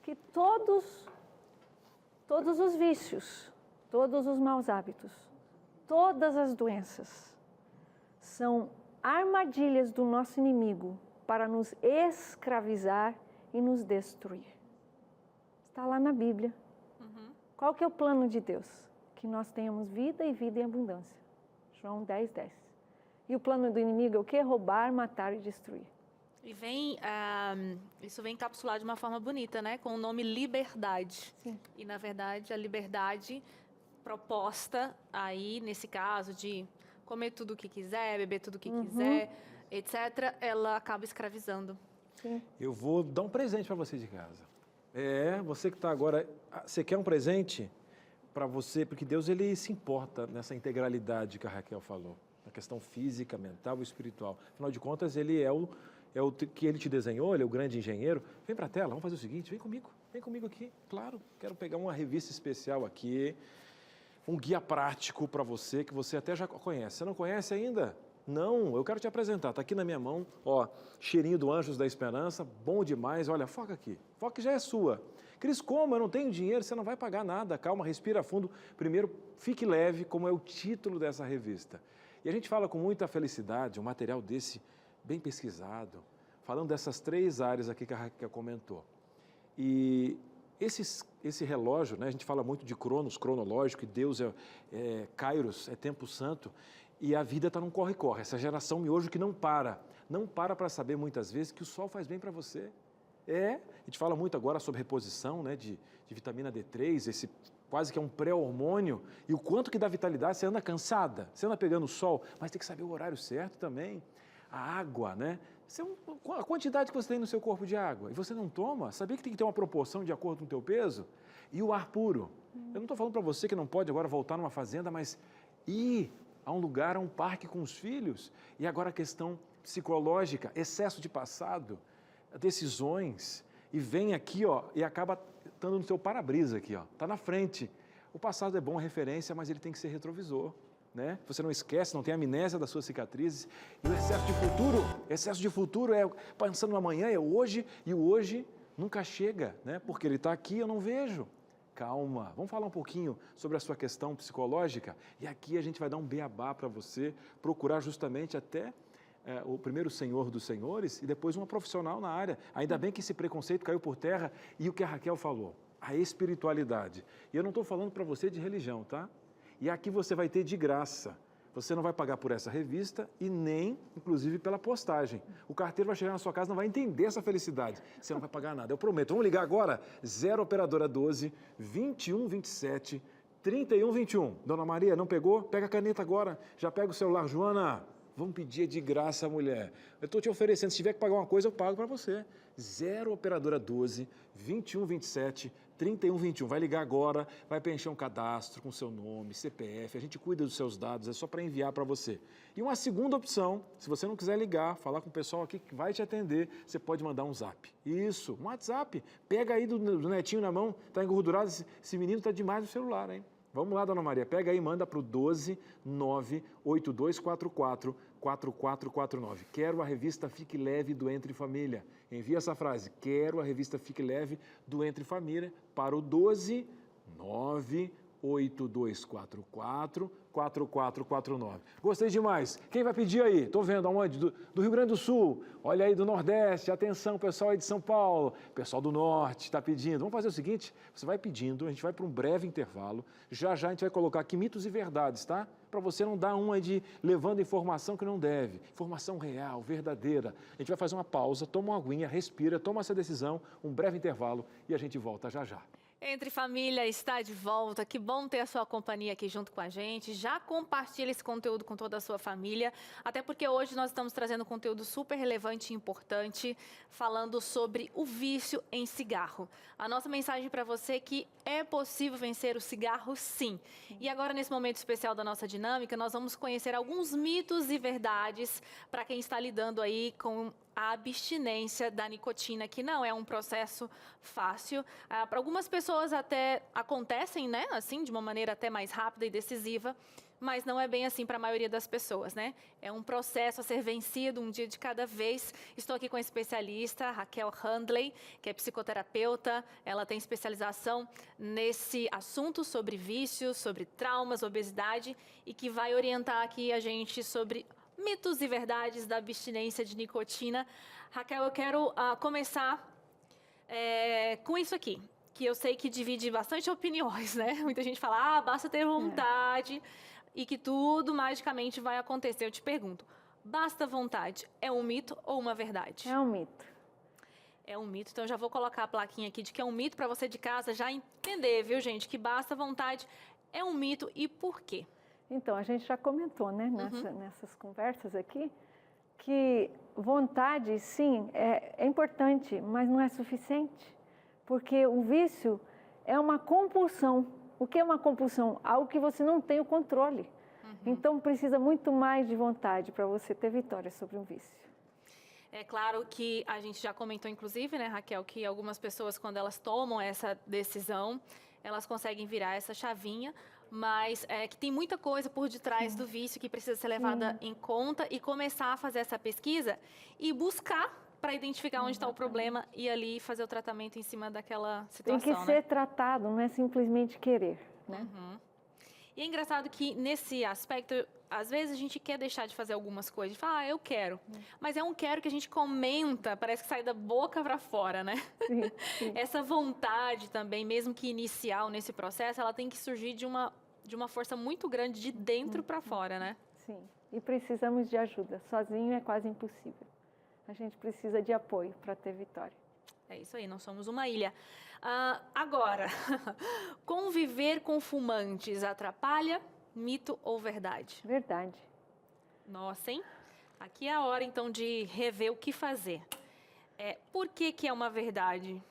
Que todos os vícios, todos os maus hábitos, todas as doenças são armadilhas do nosso inimigo para nos escravizar e nos destruir. Está lá na Bíblia. Qual que é o plano de Deus? Que nós tenhamos vida e vida em abundância. João 10:10. E o plano do inimigo é o quê? Roubar, matar e destruir. E isso vem encapsulado de uma forma bonita, né? Com o nome liberdade. Sim. E, na verdade, a liberdade proposta aí, nesse caso, de comer tudo o que quiser, beber tudo o que quiser, etc., ela acaba escravizando. Sim. Eu vou dar um presente para você de casa. Você que está agora, você quer um presente para você, porque Deus ele se importa nessa integralidade que a Raquel falou, na questão física, mental e espiritual. Afinal de contas, ele é o que ele te desenhou, ele é o grande engenheiro. Vem para a tela, vamos fazer o seguinte, vem comigo aqui, claro. Quero pegar uma revista especial aqui, um guia prático para você, que você até já conhece. Você não conhece ainda? Não, eu quero te apresentar, está aqui na minha mão, ó, cheirinho do Anjos da Esperança, bom demais, olha, foca aqui, foca que já é sua. Cris, como? Eu não tenho dinheiro, você não vai pagar nada, calma, respira fundo, primeiro fique leve, como é o título dessa revista. E a gente fala com muita felicidade, um material desse bem pesquisado, falando dessas 3 áreas aqui que a Raquel comentou. E esse relógio, né, a gente fala muito de cronos, cronológico, e Deus é Kairos, é tempo santo, e a vida está num corre-corre, essa geração miojo que não para saber muitas vezes que o sol faz bem para você. A gente fala muito agora sobre reposição, né, de vitamina D3, esse quase que é um pré-hormônio, e o quanto que dá vitalidade, você anda cansada, você anda pegando o sol, mas tem que saber o horário certo também. A água, né? A quantidade que você tem no seu corpo de água, e você não toma, sabia que tem que ter uma proporção de acordo com o teu peso? E o ar puro. Eu não estou falando para você que não pode agora voltar numa fazenda, mas ir a um lugar, a um parque com os filhos. E agora a questão psicológica, excesso de passado, decisões, e vem aqui, ó, e acaba estando no seu para-brisa aqui, ó, tá na frente. O passado é bom, é referência, mas ele tem que ser retrovisor, né? Você não esquece, não tem amnésia das suas cicatrizes. E o excesso de futuro é pensando no amanhã, é hoje, e o hoje nunca chega, né? Porque ele está aqui, eu não vejo. Calma, vamos falar um pouquinho sobre a sua questão psicológica, e aqui a gente vai dar um beabá para você procurar justamente até o primeiro senhor dos senhores e depois uma profissional na área. Ainda bem que esse preconceito caiu por terra e o que a Raquel falou, a espiritualidade. E eu não estou falando para você de religião, tá? E aqui você vai ter de graça. Você não vai pagar por essa revista e nem, inclusive, pela postagem. O carteiro vai chegar na sua casa e não vai entender essa felicidade. Você não vai pagar nada, eu prometo. Vamos ligar agora, 0 operadora 12 21 27 31 21. Dona Maria, não pegou? Pega a caneta agora. Já pega o celular, Joana. Vamos pedir de graça, mulher. Eu estou te oferecendo, se tiver que pagar uma coisa, eu pago para você. 0 operadora 12 21 27 31 21. Vai ligar agora, vai preencher um cadastro com seu nome, CPF, a gente cuida dos seus dados, é só para enviar para você. E uma segunda opção, se você não quiser ligar, falar com o pessoal aqui que vai te atender, você pode mandar um zap. Isso, um WhatsApp. Pega aí do netinho na mão, tá engordurado, esse menino tá demais no celular, hein? Vamos lá, Dona Maria, pega aí e manda para o 12 98244 4449. Quero a revista Fique Leve do Entre Família. Envia essa frase, quero a revista Fique Leve do Entre Família para o 12 98244 4449. Gostei demais. Quem vai pedir aí? Estou vendo aonde? Do Rio Grande do Sul. Olha aí do Nordeste. Atenção, pessoal aí de São Paulo. Pessoal do Norte está pedindo. Vamos fazer o seguinte, você vai pedindo, a gente vai para um breve intervalo. Já a gente vai colocar aqui mitos e verdades, tá? Para você não dar uma de levando informação que não deve. Informação real, verdadeira. A gente vai fazer uma pausa, toma uma aguinha, respira, toma essa decisão, um breve intervalo e a gente volta já já. Entre Família está de volta, que bom ter a sua companhia aqui junto com a gente. Já compartilha esse conteúdo com toda a sua família, até porque hoje nós estamos trazendo conteúdo super relevante e importante, falando sobre o vício em cigarro. A nossa mensagem para você é que é possível vencer o cigarro, sim. E agora, nesse momento especial da nossa dinâmica, nós vamos conhecer alguns mitos e verdades para quem está lidando aí com a abstinência da nicotina, que não é um processo fácil. Para algumas pessoas até acontecem, né, assim, de uma maneira até mais rápida e decisiva, mas não é bem assim para a maioria das pessoas, né? É um processo a ser vencido um dia de cada vez. Estou aqui com a especialista Raquel Handley, que é psicoterapeuta. Ela tem especialização nesse assunto sobre vícios, sobre traumas, obesidade, e que vai orientar aqui a gente sobre mitos e verdades da abstinência de nicotina. Raquel, eu quero começar com isso aqui, que eu sei que divide bastante opiniões, né? Muita gente fala, basta ter vontade e que tudo magicamente vai acontecer. Eu te pergunto, basta vontade é um mito ou uma verdade? É um mito. É um mito, então eu já vou colocar a plaquinha aqui de que é um mito para você de casa já entender, viu, gente? Que basta vontade é um mito e por quê? Então, a gente já comentou, né, nessas conversas aqui, que vontade, sim, é importante, mas não é suficiente, porque o vício é uma compulsão. O que é uma compulsão? Algo que você não tem o controle. Então, precisa muito mais de vontade para você ter vitória sobre um vício. É claro que a gente já comentou, inclusive, né, Raquel, que algumas pessoas, quando elas tomam essa decisão, elas conseguem virar essa chavinha, mas que tem muita coisa por detrás do vício que precisa ser levada em conta e começar a fazer essa pesquisa e buscar para identificar onde está o problema e ali fazer o tratamento em cima daquela situação. Tem que ser tratado, não é simplesmente querer, né? E é engraçado que nesse aspecto, às vezes a gente quer deixar de fazer algumas coisas, fala, eu quero. Mas é um quero que a gente comenta, parece que sai da boca para fora, né? Sim, sim. Essa vontade também, mesmo que inicial nesse processo, ela tem que surgir de uma força muito grande de dentro para fora, né? Sim, e precisamos de ajuda. Sozinho é quase impossível. A gente precisa de apoio para ter vitória. É isso aí, nós somos uma ilha. Agora, conviver com fumantes atrapalha, mito ou verdade? Verdade. Nossa, hein? Aqui é a hora, então, de rever o que fazer. Por que é uma verdade?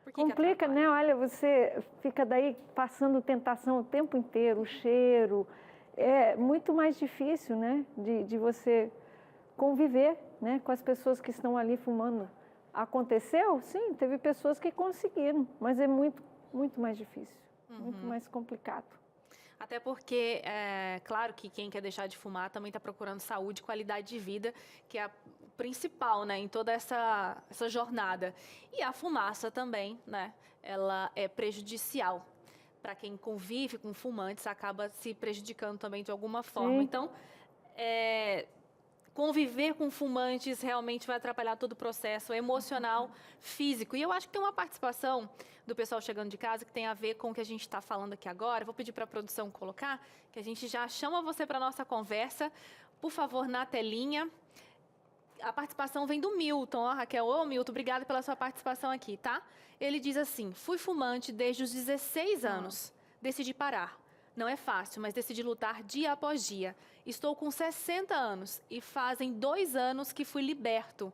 Por que Complica, atrapalha? né? Olha, você fica daí passando tentação o tempo inteiro, o cheiro. É muito mais difícil, né? De você conviver, né? Com as pessoas que estão ali fumando. Aconteceu? Sim, teve pessoas que conseguiram, mas é muito, muito mais difícil, muito mais complicado. Até porque, claro que quem quer deixar de fumar também está procurando saúde e qualidade de vida, que é a principal, né, em toda essa jornada. E a fumaça também, né, ela é prejudicial. Para quem convive com fumantes, acaba se prejudicando também de alguma forma. Sim. Então, conviver com fumantes realmente vai atrapalhar todo o processo emocional, físico. E eu acho que tem uma participação do pessoal chegando de casa que tem a ver com o que a gente está falando aqui agora. Vou pedir para a produção colocar, que a gente já chama você para a nossa conversa. Por favor, na telinha. A participação vem do Milton, ó, Raquel. Ô, Milton, obrigada pela sua participação aqui, tá? Ele diz assim, fui fumante desde os 16 anos. Decidi parar. Não é fácil, mas decidi lutar dia após dia. Estou com 60 anos e fazem 2 anos que fui liberto,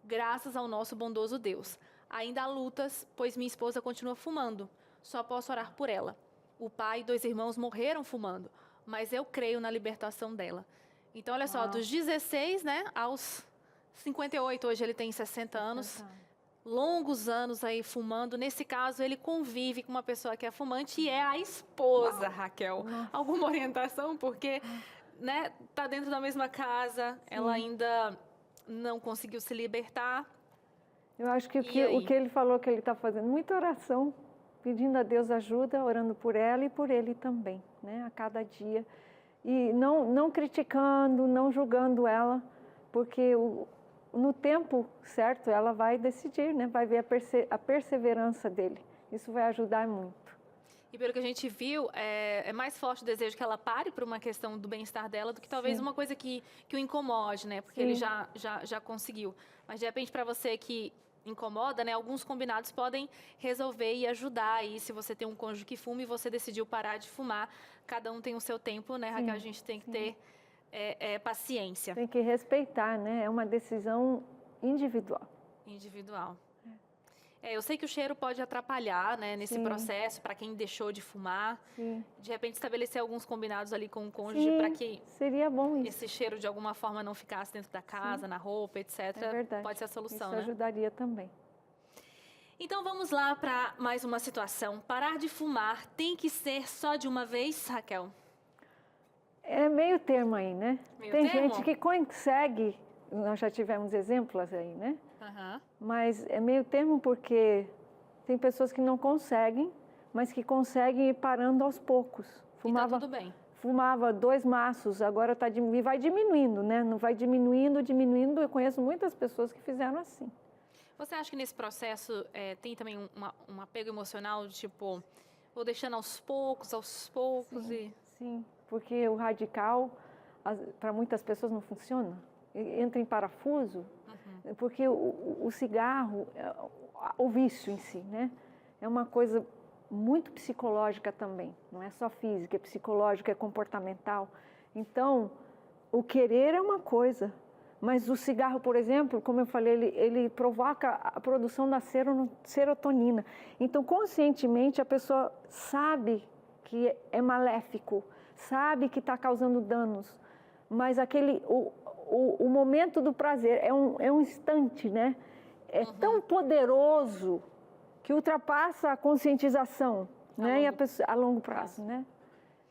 graças ao nosso bondoso Deus. Ainda há lutas, pois minha esposa continua fumando. Só posso orar por ela. O pai e 2 irmãos morreram fumando, mas eu creio na libertação dela. Então, olha só, dos 16, né, aos 58, hoje ele tem 60 anos. Longos anos aí fumando. Nesse caso, ele convive com uma pessoa que é fumante e é a esposa, Raquel. Alguma orientação? Porque, né, tá dentro da mesma casa, ela ainda não conseguiu se libertar. Eu acho que o que ele falou que ele está fazendo, muita oração, pedindo a Deus ajuda, orando por ela e por ele também, né, a cada dia. E não criticando, não julgando ela, porque no tempo certo, ela vai decidir, né? Vai ver a perseverança dele. Isso vai ajudar muito. E pelo que a gente viu, é mais forte o desejo que ela pare por uma questão do bem-estar dela do que talvez uma coisa que o incomode, né? Porque ele já conseguiu. Mas, de repente, para você que incomoda, né? Alguns combinados podem resolver e ajudar aí. Se você tem um cônjuge que fuma e você decidiu parar de fumar, cada um tem o seu tempo, né, Raquel? A gente tem que ter paciência. Tem que respeitar, né? É uma decisão individual. Individual. Eu sei que o cheiro pode atrapalhar, né, nesse processo, para quem deixou de fumar. Sim. De repente, estabelecer alguns combinados ali com o cônjuge para que seria bom isso. Esse cheiro, de alguma forma, não ficasse dentro da casa, na roupa, etc. É verdade. Pode ser a solução, isso né? ajudaria também. Então, vamos lá para mais uma situação. Parar de fumar tem que ser só de uma vez, Raquel? É meio termo aí, né? Tem termo? gente que consegue, nós já tivemos exemplos aí, né? Mas é meio termo porque tem pessoas que não conseguem, mas que conseguem ir parando aos poucos. E tá tudo bem. Fumava 2 maços, agora e vai diminuindo, né? Não vai diminuindo. Eu conheço muitas pessoas que fizeram assim. Você acha que nesse processo tem também um apego emocional, de tipo, vou deixando aos poucos Sim, porque o radical, para muitas pessoas não funciona. Entra em parafuso, porque o cigarro, o vício em si, né? É uma coisa muito psicológica também. Não é só física, é psicológica, é comportamental. Então, o querer é uma coisa, mas o cigarro, por exemplo, como eu falei, ele provoca a produção da serotonina. Então, conscientemente, a pessoa sabe que é maléfico, sabe que está causando danos, mas o momento do prazer é um instante, né? É tão poderoso que ultrapassa a conscientização, né? A longo prazo, né?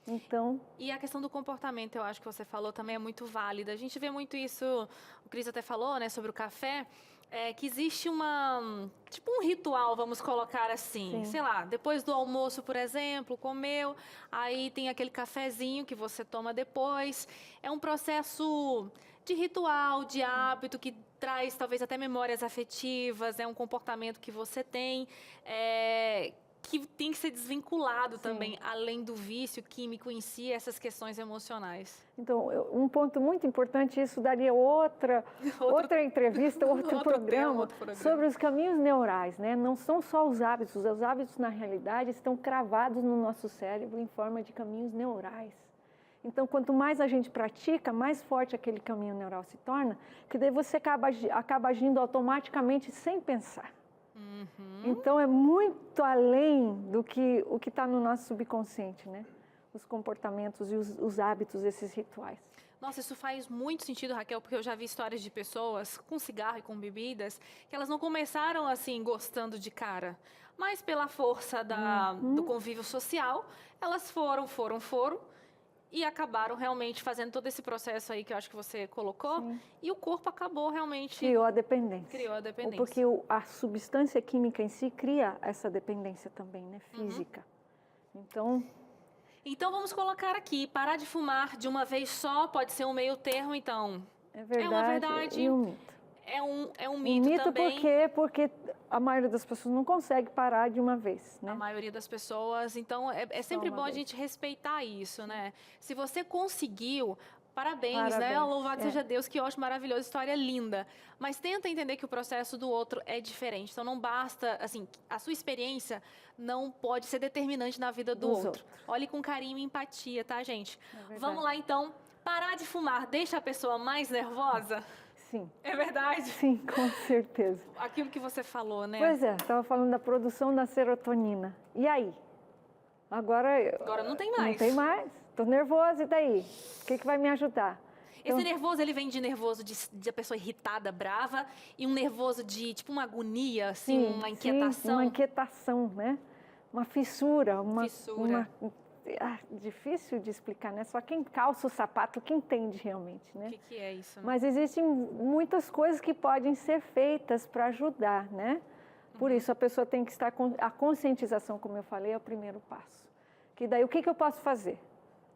Então... E a questão do comportamento, eu acho que você falou, também é muito válida. A gente vê muito isso, o Cris até falou, né, sobre o café. É que existe tipo um ritual, vamos colocar assim, Sim. sei lá, depois do almoço, por exemplo, comeu, aí tem aquele cafezinho que você toma depois. É um processo de ritual, de hábito que traz talvez até memórias afetivas, é um comportamento que você tem, que tem que ser desvinculado também, além do vício químico em si, essas questões emocionais. Então, um ponto muito importante, isso daria outra entrevista, outro programa sobre os caminhos neurais, né? Não são só os hábitos na realidade estão cravados no nosso cérebro em forma de caminhos neurais. Então, quanto mais a gente pratica, mais forte aquele caminho neural se torna, que daí você acaba agindo automaticamente sem pensar. Então, é muito além do que o que está no nosso subconsciente, né? Os comportamentos e os hábitos, esses rituais. Nossa, isso faz muito sentido, Raquel, porque eu já vi histórias de pessoas com cigarro e com bebidas que elas não começaram assim gostando de cara, mas pela força do convívio social, elas foram e acabaram realmente fazendo todo esse processo aí que eu acho que você colocou. Sim. E o corpo acabou realmente... Criou a dependência. Criou a dependência. Porque a substância química em si cria essa dependência também, né? Física. Então vamos colocar aqui, parar de fumar de uma vez só, pode ser um meio termo, então. É verdade, é uma verdade e um mito. É um mito também. Por quê? Porque a maioria das pessoas não consegue parar de uma vez, né? A maioria das pessoas, então é sempre bom a gente respeitar isso, né? Se você conseguiu, parabéns, né? Louvado seja Deus, que ótimo, maravilhoso, história linda. Mas tenta entender que o processo do outro é diferente. Então não basta, assim, a sua experiência não pode ser determinante na vida do outro. Olhe com carinho e empatia, tá, gente? Vamos lá, então. Parar de fumar deixa a pessoa mais nervosa? Sim. É verdade? Sim, com certeza. Aquilo que você falou, né? Pois é, estava falando da produção da serotonina. E aí? Agora não tem mais. Não tem mais. Estou nervosa, e daí? O que vai me ajudar? Esse nervoso, ele vem de nervoso de a pessoa irritada, brava, e um nervoso de, tipo, uma agonia, assim, uma inquietação. Sim, uma inquietação, né? Uma fissura. Difícil de explicar, né? Só quem calça o sapato que entende realmente, né? O que é isso? Né? Mas existem muitas coisas que podem ser feitas para ajudar, né? Por isso, a pessoa tem que estar com a conscientização, como eu falei, é o primeiro passo. Que daí, o que eu posso fazer?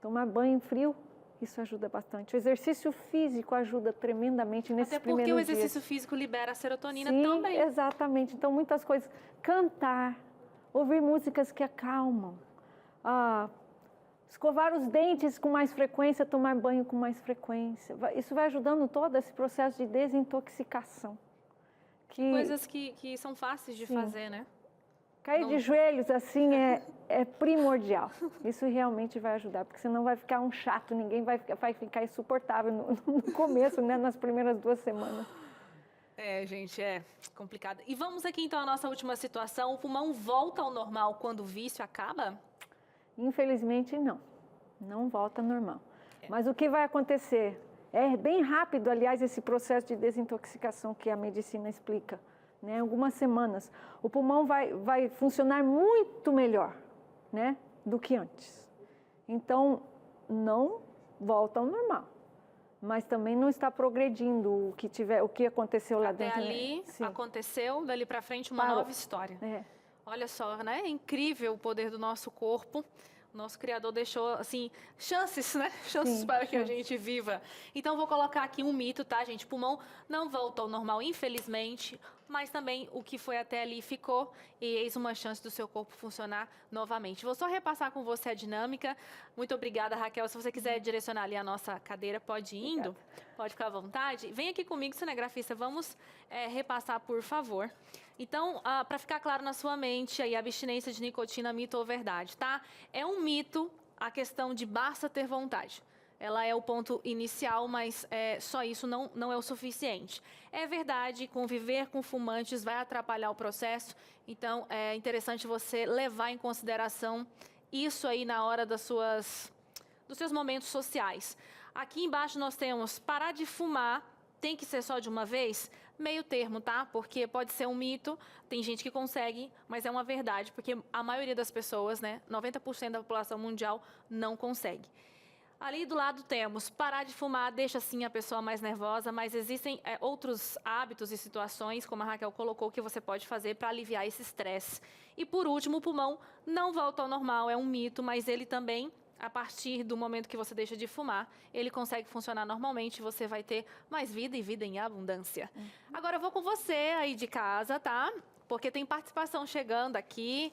Tomar banho frio, isso ajuda bastante. O exercício físico ajuda tremendamente nesses primeiros dias. Até porque o exercício físico libera a serotonina Sim, também. Exatamente. Então, muitas coisas. Cantar, ouvir músicas que acalmam. Escovar os dentes com mais frequência, tomar banho com mais frequência. Isso vai ajudando todo esse processo de desintoxicação. Coisas que são fáceis de fazer, né? Cair de joelhos, assim, é primordial. Isso realmente vai ajudar, porque senão vai ficar um chato, ninguém vai ficar insuportável no começo, né? Nas primeiras 2 semanas. Gente, é complicado. E vamos aqui, então, à nossa última situação. O pulmão volta ao normal quando o vício acaba? Infelizmente, não. Não volta ao normal. Mas o que vai acontecer? É bem rápido, aliás, esse processo de desintoxicação que a medicina explica. Né? Algumas semanas. O pulmão vai funcionar muito melhor, né? Do que antes. Então, não volta ao normal. Mas também não está progredindo o que aconteceu lá dentro. Até ali aconteceu, dali para frente uma nova história. Olha só, né? É incrível o poder do nosso corpo. O nosso Criador deixou, assim, chances, né? Chances para que a gente viva. Então, vou colocar aqui um mito, tá, gente? Pulmão não volta ao normal, infelizmente, mas também o que foi até ali ficou e eis uma chance do seu corpo funcionar novamente. Vou só repassar com você a dinâmica. Muito obrigada, Raquel. Se você quiser direcionar ali a nossa cadeira, pode ir indo. Pode ficar à vontade. Vem aqui comigo, cinegrafista. Vamos repassar, por favor. Então, para ficar claro na sua mente, aí, a abstinência de nicotina, mito ou verdade, tá? É um mito a questão de basta ter vontade. Ela é o ponto inicial, mas só isso não é o suficiente. É verdade, conviver com fumantes vai atrapalhar o processo, então é interessante você levar em consideração isso aí na hora dos seus momentos sociais. Aqui embaixo nós temos parar de fumar, tem que ser só de uma vez? Meio termo, tá? Porque pode ser um mito, tem gente que consegue, mas é uma verdade, porque a maioria das pessoas, né, 90% da população mundial não consegue. Ali do lado temos parar de fumar, deixa sim a pessoa mais nervosa, mas existem outros hábitos e situações, como a Raquel colocou, que você pode fazer para aliviar esse estresse. E por último, o pulmão não volta ao normal, é um mito, mas ele também, a partir do momento que você deixa de fumar, ele consegue funcionar normalmente, você vai ter mais vida e vida em abundância. Agora eu vou com você aí de casa, tá? Porque tem participação chegando aqui.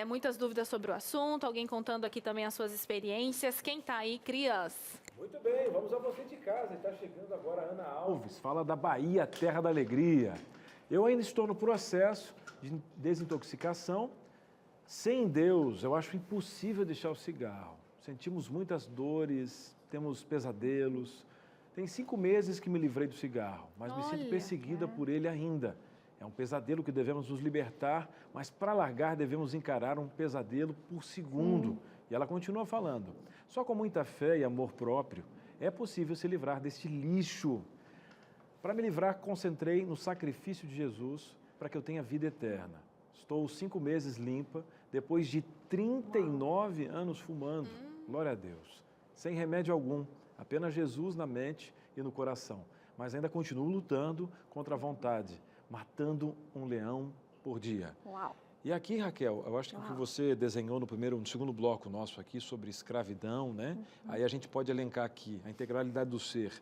Muitas dúvidas sobre o assunto, alguém contando aqui também as suas experiências. Quem tá aí, Crias? Muito bem, vamos a você de casa. Está chegando agora a Ana Alves, fala da Bahia, terra da alegria. Eu ainda estou no processo de desintoxicação. Sem Deus, eu acho impossível deixar o cigarro. Sentimos muitas dores, temos pesadelos. Tem 5 meses que me livrei do cigarro, mas me sinto perseguida por ele ainda. É um pesadelo que devemos nos libertar, mas para largar devemos encarar um pesadelo por segundo. E ela continua falando, só com muita fé e amor próprio é possível se livrar deste lixo. Para me livrar, concentrei no sacrifício de Jesus para que eu tenha vida eterna. Estou 5 meses limpa, depois de 39 anos fumando. Glória a Deus. Sem remédio algum, apenas Jesus na mente e no coração. Mas ainda continuo lutando contra a vontade, matando um leão por dia. Uau. E aqui, Raquel, eu acho que o que você desenhou no segundo bloco nosso aqui sobre escravidão, né? Aí a gente pode elencar aqui a integralidade do ser,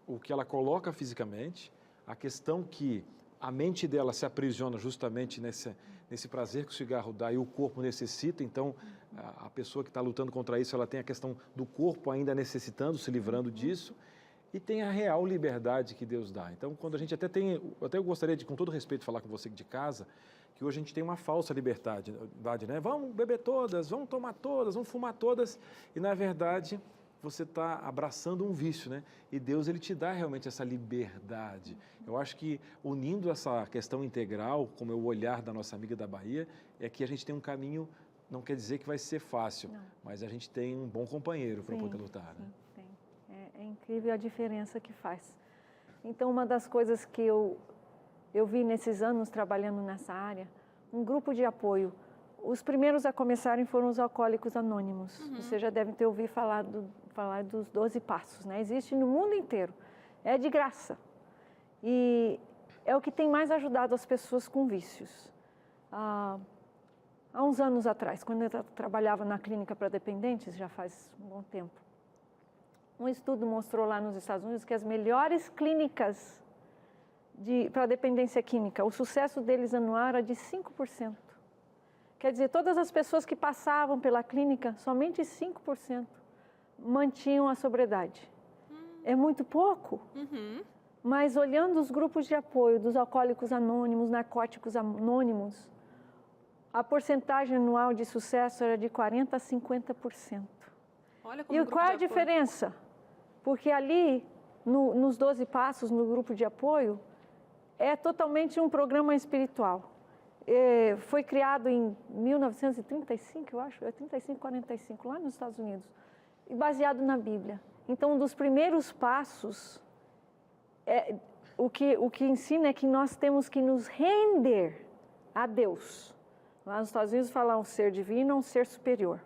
o que ela coloca fisicamente, a questão que a mente dela se aprisiona justamente nesse prazer que o cigarro dá e o corpo necessita, então a pessoa que está lutando contra isso, ela tem a questão do corpo ainda necessitando, se livrando disso, e tem a real liberdade que Deus dá. Então, quando a gente até eu gostaria de, com todo respeito, falar com você de casa, que hoje a gente tem uma falsa liberdade, né? Vamos beber todas, vamos tomar todas, vamos fumar todas, e na verdade você está abraçando um vício, né? E Deus, ele te dá realmente essa liberdade. Eu acho que unindo essa questão integral, como é o olhar da nossa amiga da Bahia, é que a gente tem um caminho, não quer dizer que vai ser fácil, mas a gente tem um bom companheiro para poder lutar, né? É incrível a diferença que faz. Então, uma das coisas que eu vi nesses anos trabalhando nessa área, um grupo de apoio. Os primeiros a começarem foram os Alcoólicos Anônimos. Você já deve ter ouvido falar dos 12 passos, né? Existe no mundo inteiro. É de graça. E é o que tem mais ajudado as pessoas com vícios. Há uns anos atrás, quando eu trabalhava na clínica para dependentes, já faz um bom tempo, um estudo mostrou lá nos Estados Unidos que as melhores clínicas para dependência química, o sucesso deles anual era de 5%. Quer dizer, todas as pessoas que passavam pela clínica, somente 5% mantinham a sobriedade. É muito pouco. Mas olhando os grupos de apoio dos Alcoólicos Anônimos, Narcóticos Anônimos, a porcentagem anual de sucesso era de 40% a 50%. Olha como E qual é a diferença? Porque ali, nos 12 passos, no grupo de apoio, é totalmente um programa espiritual. Foi criado em 1935, eu acho, 35, 45, lá nos Estados Unidos, e baseado na Bíblia. Então, um dos primeiros passos, o que ensina é que nós temos que nos render a Deus. Lá nos Estados Unidos falam um ser divino, um ser superior,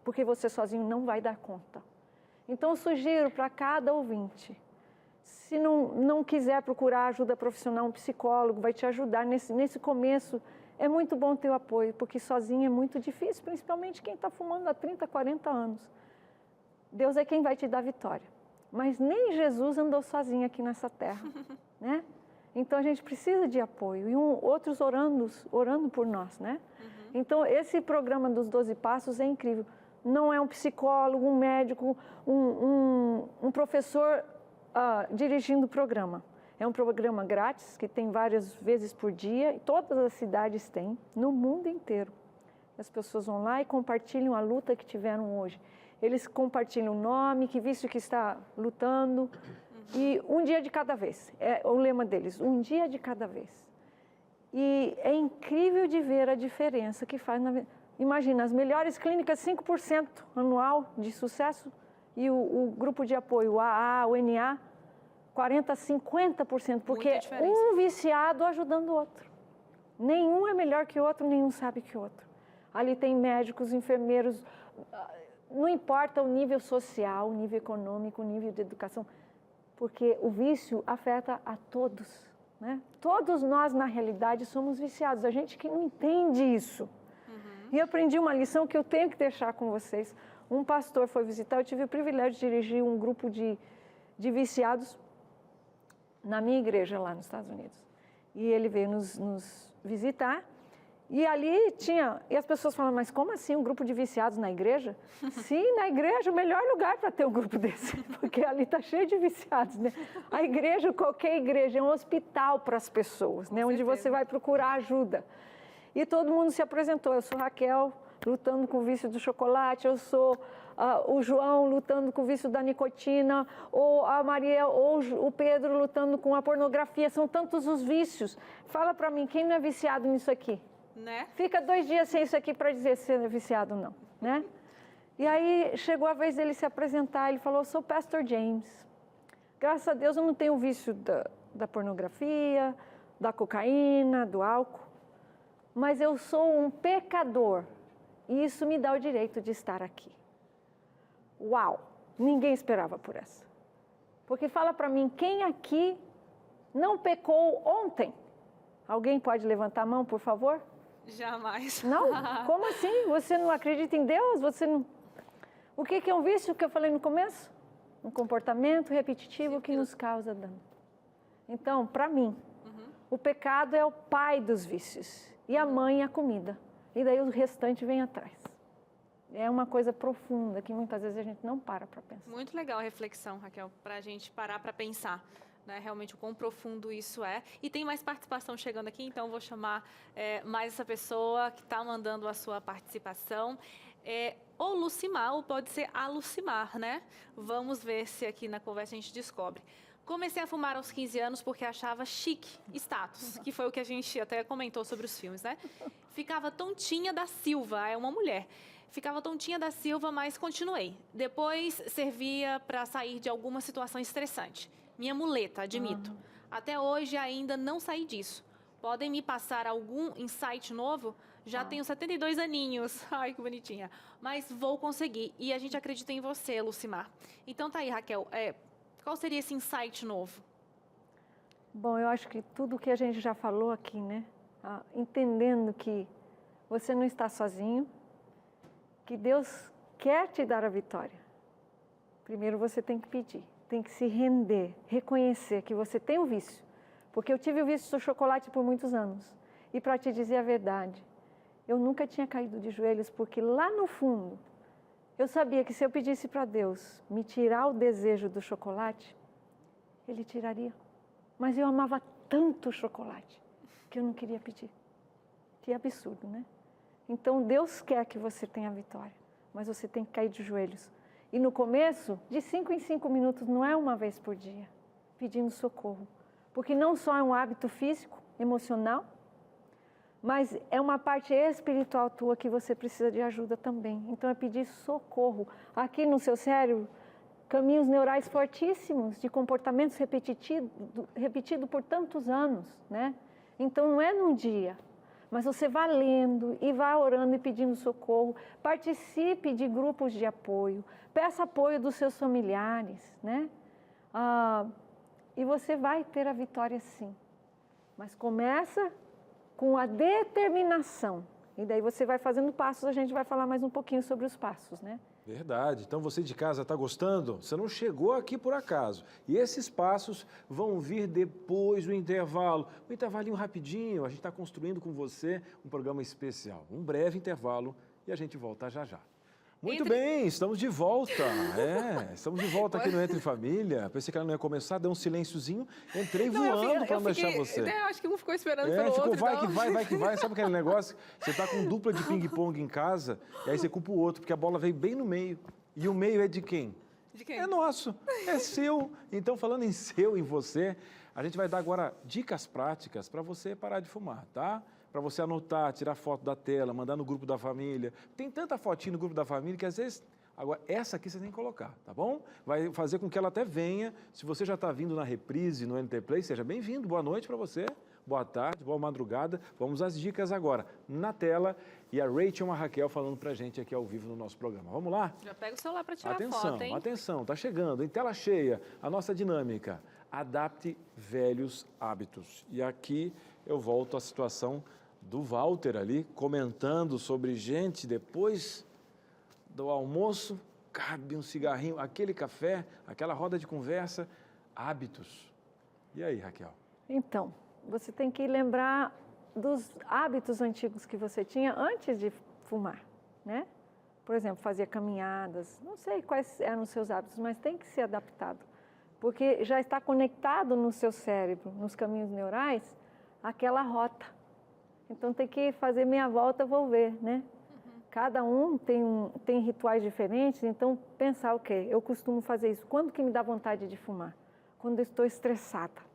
porque você sozinho não vai dar conta. Então, eu sugiro para cada ouvinte, se não quiser procurar ajuda profissional, um psicólogo vai te ajudar nesse começo. É muito bom ter o apoio, porque sozinho é muito difícil, principalmente quem está fumando há 30, 40 anos. Deus é quem vai te dar vitória. Mas nem Jesus andou sozinho aqui nessa terra, né? Então, a gente precisa de apoio e outros orando por nós, né? Então, esse programa dos 12 Passos é incrível. Não é um psicólogo, um médico, um professor dirigindo o programa. É um programa grátis, que tem várias vezes por dia, e todas as cidades têm, no mundo inteiro. As pessoas vão lá e compartilham a luta que tiveram hoje. Eles compartilham o nome, que vício que está lutando, e um dia de cada vez. É o lema deles, um dia de cada vez. E é incrível de ver a diferença que faz na vida. Imagina, as melhores clínicas, 5% anual de sucesso, e o grupo de apoio, o AA, o NA, 40%, 50%, porque um viciado ajudando o outro. Nenhum é melhor que o outro, nenhum sabe que o outro. Ali tem médicos, enfermeiros, não importa o nível social, o nível econômico, o nível de educação, porque o vício afeta a todos, né? Todos nós, na realidade, somos viciados, a gente que não entende isso. E eu aprendi uma lição que eu tenho que deixar com vocês. Um pastor foi visitar, eu tive o privilégio de dirigir um grupo de viciados na minha igreja lá nos Estados Unidos. E ele veio nos visitar. E ali tinha... E as pessoas falam, mas como assim um grupo de viciados na igreja? Sim, na igreja, o melhor lugar para ter um grupo desse. Porque ali está cheio de viciados, né? A igreja, qualquer igreja, é um hospital para as pessoas, né? Onde você vai procurar ajuda. E todo mundo se apresentou. Eu sou Raquel, lutando com o vício do chocolate. Eu sou o João, lutando com o vício da nicotina. Ou a Maria, ou o Pedro, lutando com a pornografia. São tantos os vícios. Fala para mim, quem não é viciado nisso aqui? Né? Fica 2 dias sem isso aqui para dizer se é viciado ou não, né? E aí chegou a vez dele se apresentar. Ele falou, eu sou o Pastor James. Graças a Deus eu não tenho vício da pornografia, da cocaína, do álcool. Mas eu sou um pecador e isso me dá o direito de estar aqui. Uau! Ninguém esperava por essa. Porque fala para mim, quem aqui não pecou ontem? Alguém pode levantar a mão, por favor? Jamais. Não? Como assim? Você não acredita em Deus? Você não... O que é um vício que eu falei no começo? Um comportamento repetitivo que nos causa dano. Então, para mim, o pecado é o pai dos vícios. E a mãe é a comida. E daí o restante vem atrás. É uma coisa profunda que muitas vezes a gente não para pensar. Muito legal a reflexão, Raquel, para a gente parar para pensar, né, realmente o quão profundo isso é. E tem mais participação chegando aqui, então eu vou chamar mais essa pessoa que está mandando a sua participação. Ou Lucimar, ou pode ser a Lucimar, né? Vamos ver se aqui na conversa a gente descobre. Comecei a fumar aos 15 anos porque achava chique, status, que foi o que a gente até comentou sobre os filmes, né? Ficava tontinha da Silva, é uma mulher. Ficava tontinha da Silva, mas continuei. Depois servia para sair de alguma situação estressante. Minha muleta, admito. Até hoje ainda não saí disso. Podem me passar algum insight novo? Já tenho 72 aninhos. Ai, que bonitinha. Mas vou conseguir. E a gente acredita em você, Lucimar. Então tá aí, Raquel. Qual seria esse insight novo? Bom, eu acho que tudo que a gente já falou aqui, né? Entendendo que você não está sozinho, que Deus quer te dar a vitória. Primeiro você tem que pedir, tem que se render, reconhecer que você tem o vício. Porque eu tive o vício do chocolate por muitos anos. E para te dizer a verdade, eu nunca tinha caído de joelhos, porque lá no fundo, eu sabia que se eu pedisse para Deus me tirar o desejo do chocolate, Ele tiraria. Mas eu amava tanto o chocolate que eu não queria pedir. Que absurdo, né? Então Deus quer que você tenha a vitória, mas você tem que cair de joelhos. E no começo, de 5 em 5 minutos, não é uma vez por dia, pedindo socorro. Porque não só é um hábito físico, emocional, mas é uma parte espiritual tua que você precisa de ajuda também. Então é pedir socorro. Aqui no seu cérebro, caminhos neurais fortíssimos de comportamentos repetido por tantos anos, né? Então não é num dia, mas você vai lendo e vai orando e pedindo socorro. Participe de grupos de apoio, peça apoio dos seus familiares, né? E você vai ter a vitória sim. Mas começa com a determinação. E daí você vai fazendo passos, a gente vai falar mais um pouquinho sobre os passos, né? Verdade. Então você de casa está gostando? Você não chegou aqui por acaso. E esses passos vão vir depois do intervalo. Um intervalinho rapidinho, a gente está construindo com você um programa especial. Um breve intervalo e a gente volta já já. Muito bem, estamos de volta. Estamos de volta aqui no Entre Família. Pensei que ela não ia começar, deu um silênciozinho. Entrei voando para não deixar você. Acho que um ficou esperando pelo ficou, outro. Vai que vai. Sabe aquele negócio? Você tá com dupla de ping-pong em casa, e aí você culpa o outro, porque a bola veio bem no meio. E o meio é de quem? De quem? É nosso, é seu. Então, falando em seu, em você, a gente vai dar agora dicas práticas para você parar de fumar, tá? Para você anotar, tirar foto da tela, mandar no grupo da família. Tem tanta fotinha no grupo da família que às vezes... Agora, essa aqui você tem que colocar, tá bom? Vai fazer com que ela até venha. Se você já está vindo na reprise, no NT Play, seja bem-vindo. Boa noite para você. boa tarde, boa madrugada. Vamos às dicas agora, na tela. E a Rachel e a Raquel falando pra gente aqui ao vivo no nosso programa. Vamos lá? Já pega o celular para tirar Atenção, foto, hein? atenção, tá chegando, em tela cheia, a nossa dinâmica. Adapte velhos hábitos. E aqui eu volto à situação do Walter ali, comentando sobre gente, depois do almoço, cabe um cigarrinho, aquele café, aquela roda de conversa, hábitos. E aí, Raquel? Então, você tem que lembrar dos hábitos antigos que você tinha antes de fumar, né? Por exemplo, fazia caminhadas, não sei quais eram os seus hábitos, mas tem que ser adaptado, porque já está conectado no seu cérebro, nos caminhos neurais, aquela rota. Então tem que fazer meia volta, volver, né? Cada um tem rituais diferentes, então pensar, ok, eu costumo fazer isso. Quando que me dá vontade de fumar? Quando eu estou estressada.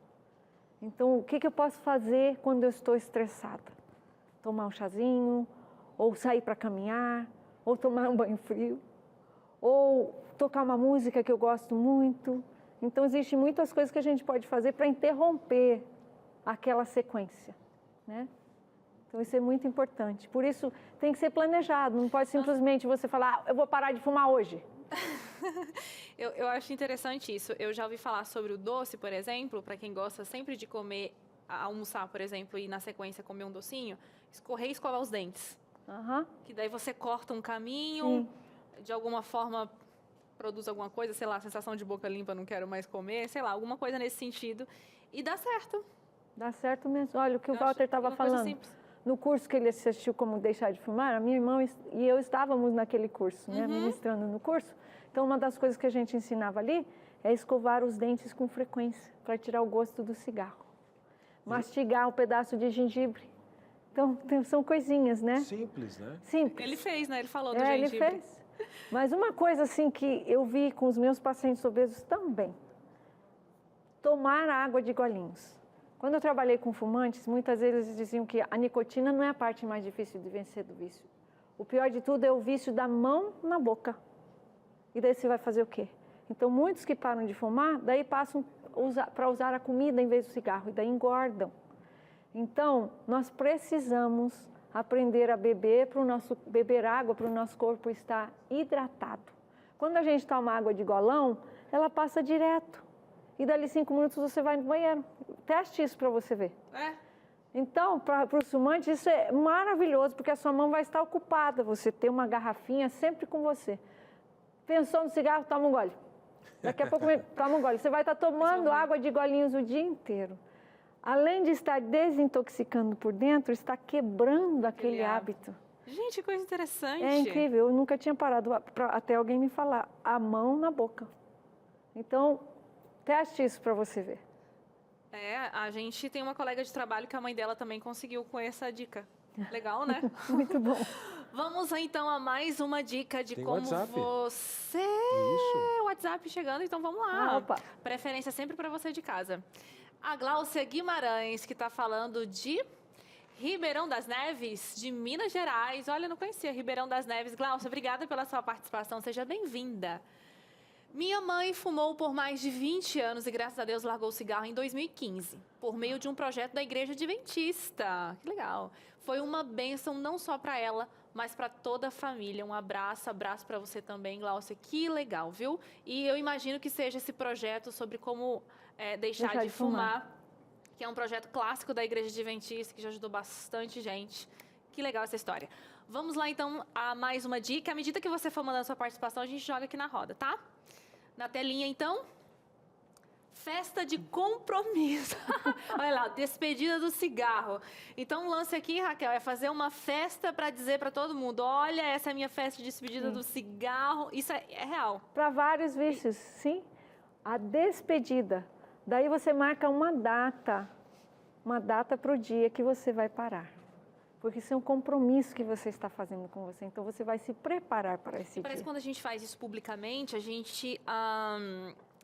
Então, o que eu posso fazer quando eu estou estressada? Tomar um chazinho, ou sair para caminhar, ou tomar um banho frio, ou tocar uma música que eu gosto muito. Então, existem muitas coisas que a gente pode fazer para interromper aquela sequência, né? Então, isso é muito importante. Por isso, tem que ser planejado. Não pode simplesmente você falar, eu vou parar de fumar hoje. Eu acho interessante isso. Eu já ouvi falar sobre o doce, por exemplo, para quem gosta sempre de comer, almoçar, por exemplo, e na sequência comer um docinho, escorrer e escovar os dentes. Que daí você corta um caminho, de alguma forma produz alguma coisa, sei lá, sensação de boca limpa, não quero mais comer, sei lá, alguma coisa nesse sentido. E dá certo. Dá certo mesmo. Olha, o que o Walter estava falando. No curso que ele assistiu Como Deixar de Fumar, a minha irmã e eu estávamos naquele curso, né, ministrando no curso. Então, uma das coisas que a gente ensinava ali é escovar os dentes com frequência, para tirar o gosto do cigarro. Mastigar um pedaço de gengibre. Então, são coisinhas, né? Simples, né? Simples. Ele fez, né? Ele falou do gengibre. Ele fez. Mas uma coisa assim que eu vi com os meus pacientes obesos também. Tomar água de golinhos. Quando eu trabalhei com fumantes, muitas vezes eles diziam que a nicotina não é a parte mais difícil de vencer do vício. O pior de tudo é o vício da mão na boca. E daí você vai fazer o quê? Então, muitos que param de fumar, daí passam para usar a comida em vez do cigarro, e daí engordam. Então, nós precisamos aprender a beber água para o nosso corpo estar hidratado. Quando a gente toma água de golão, ela passa direto. E dali 5 minutos você vai no banheiro. Teste isso para você ver. Então, para os fumantes, isso é maravilhoso, porque a sua mão vai estar ocupada. Você tem uma garrafinha sempre com você. Pensou no cigarro, toma um gole. Daqui a pouco, toma um gole. Você vai estar tomando água de golinhos o dia inteiro. Além de estar desintoxicando por dentro, está quebrando aquele hábito. Gente, que coisa interessante. É incrível. Eu nunca tinha parado até alguém me falar. A mão na boca. Então, teste isso para você ver. A gente tem uma colega de trabalho que a mãe dela também conseguiu com essa dica. Legal, né? Muito bom. Vamos então a mais uma dica de como WhatsApp. você... Isso. WhatsApp chegando, então vamos lá. Opa. Preferência sempre para você de casa. A Gláucia Guimarães, que está falando de Ribeirão das Neves, de Minas Gerais. Olha, eu não conhecia Ribeirão das Neves. Gláucia, obrigada pela sua participação. Seja bem-vinda. Minha mãe fumou por mais de 20 anos e, graças a Deus, largou o cigarro em 2015, por meio de um projeto da Igreja Adventista. Que legal. Foi uma bênção não só para ela, mas para toda a família. Um abraço para você também, Gláucia. Que legal, viu? E eu imagino que seja esse projeto sobre como deixar de fumar, que é um projeto clássico da Igreja Adventista, que já ajudou bastante gente. Que legal essa história. Vamos lá, então, a mais uma dica. À medida que você for mandando sua participação, a gente joga aqui na roda, tá? Na telinha, então, festa de compromisso. Olha lá, despedida do cigarro. Então, o lance aqui, Raquel, é fazer uma festa para dizer para todo mundo, olha, essa é a minha festa de despedida do cigarro. Isso é real. Para vários vícios, sim. A despedida. Daí você marca uma data para o dia que você vai parar. Porque isso é um compromisso que você está fazendo com você. Então, você vai se preparar para esse dia. Parece que quando a gente faz isso publicamente, a gente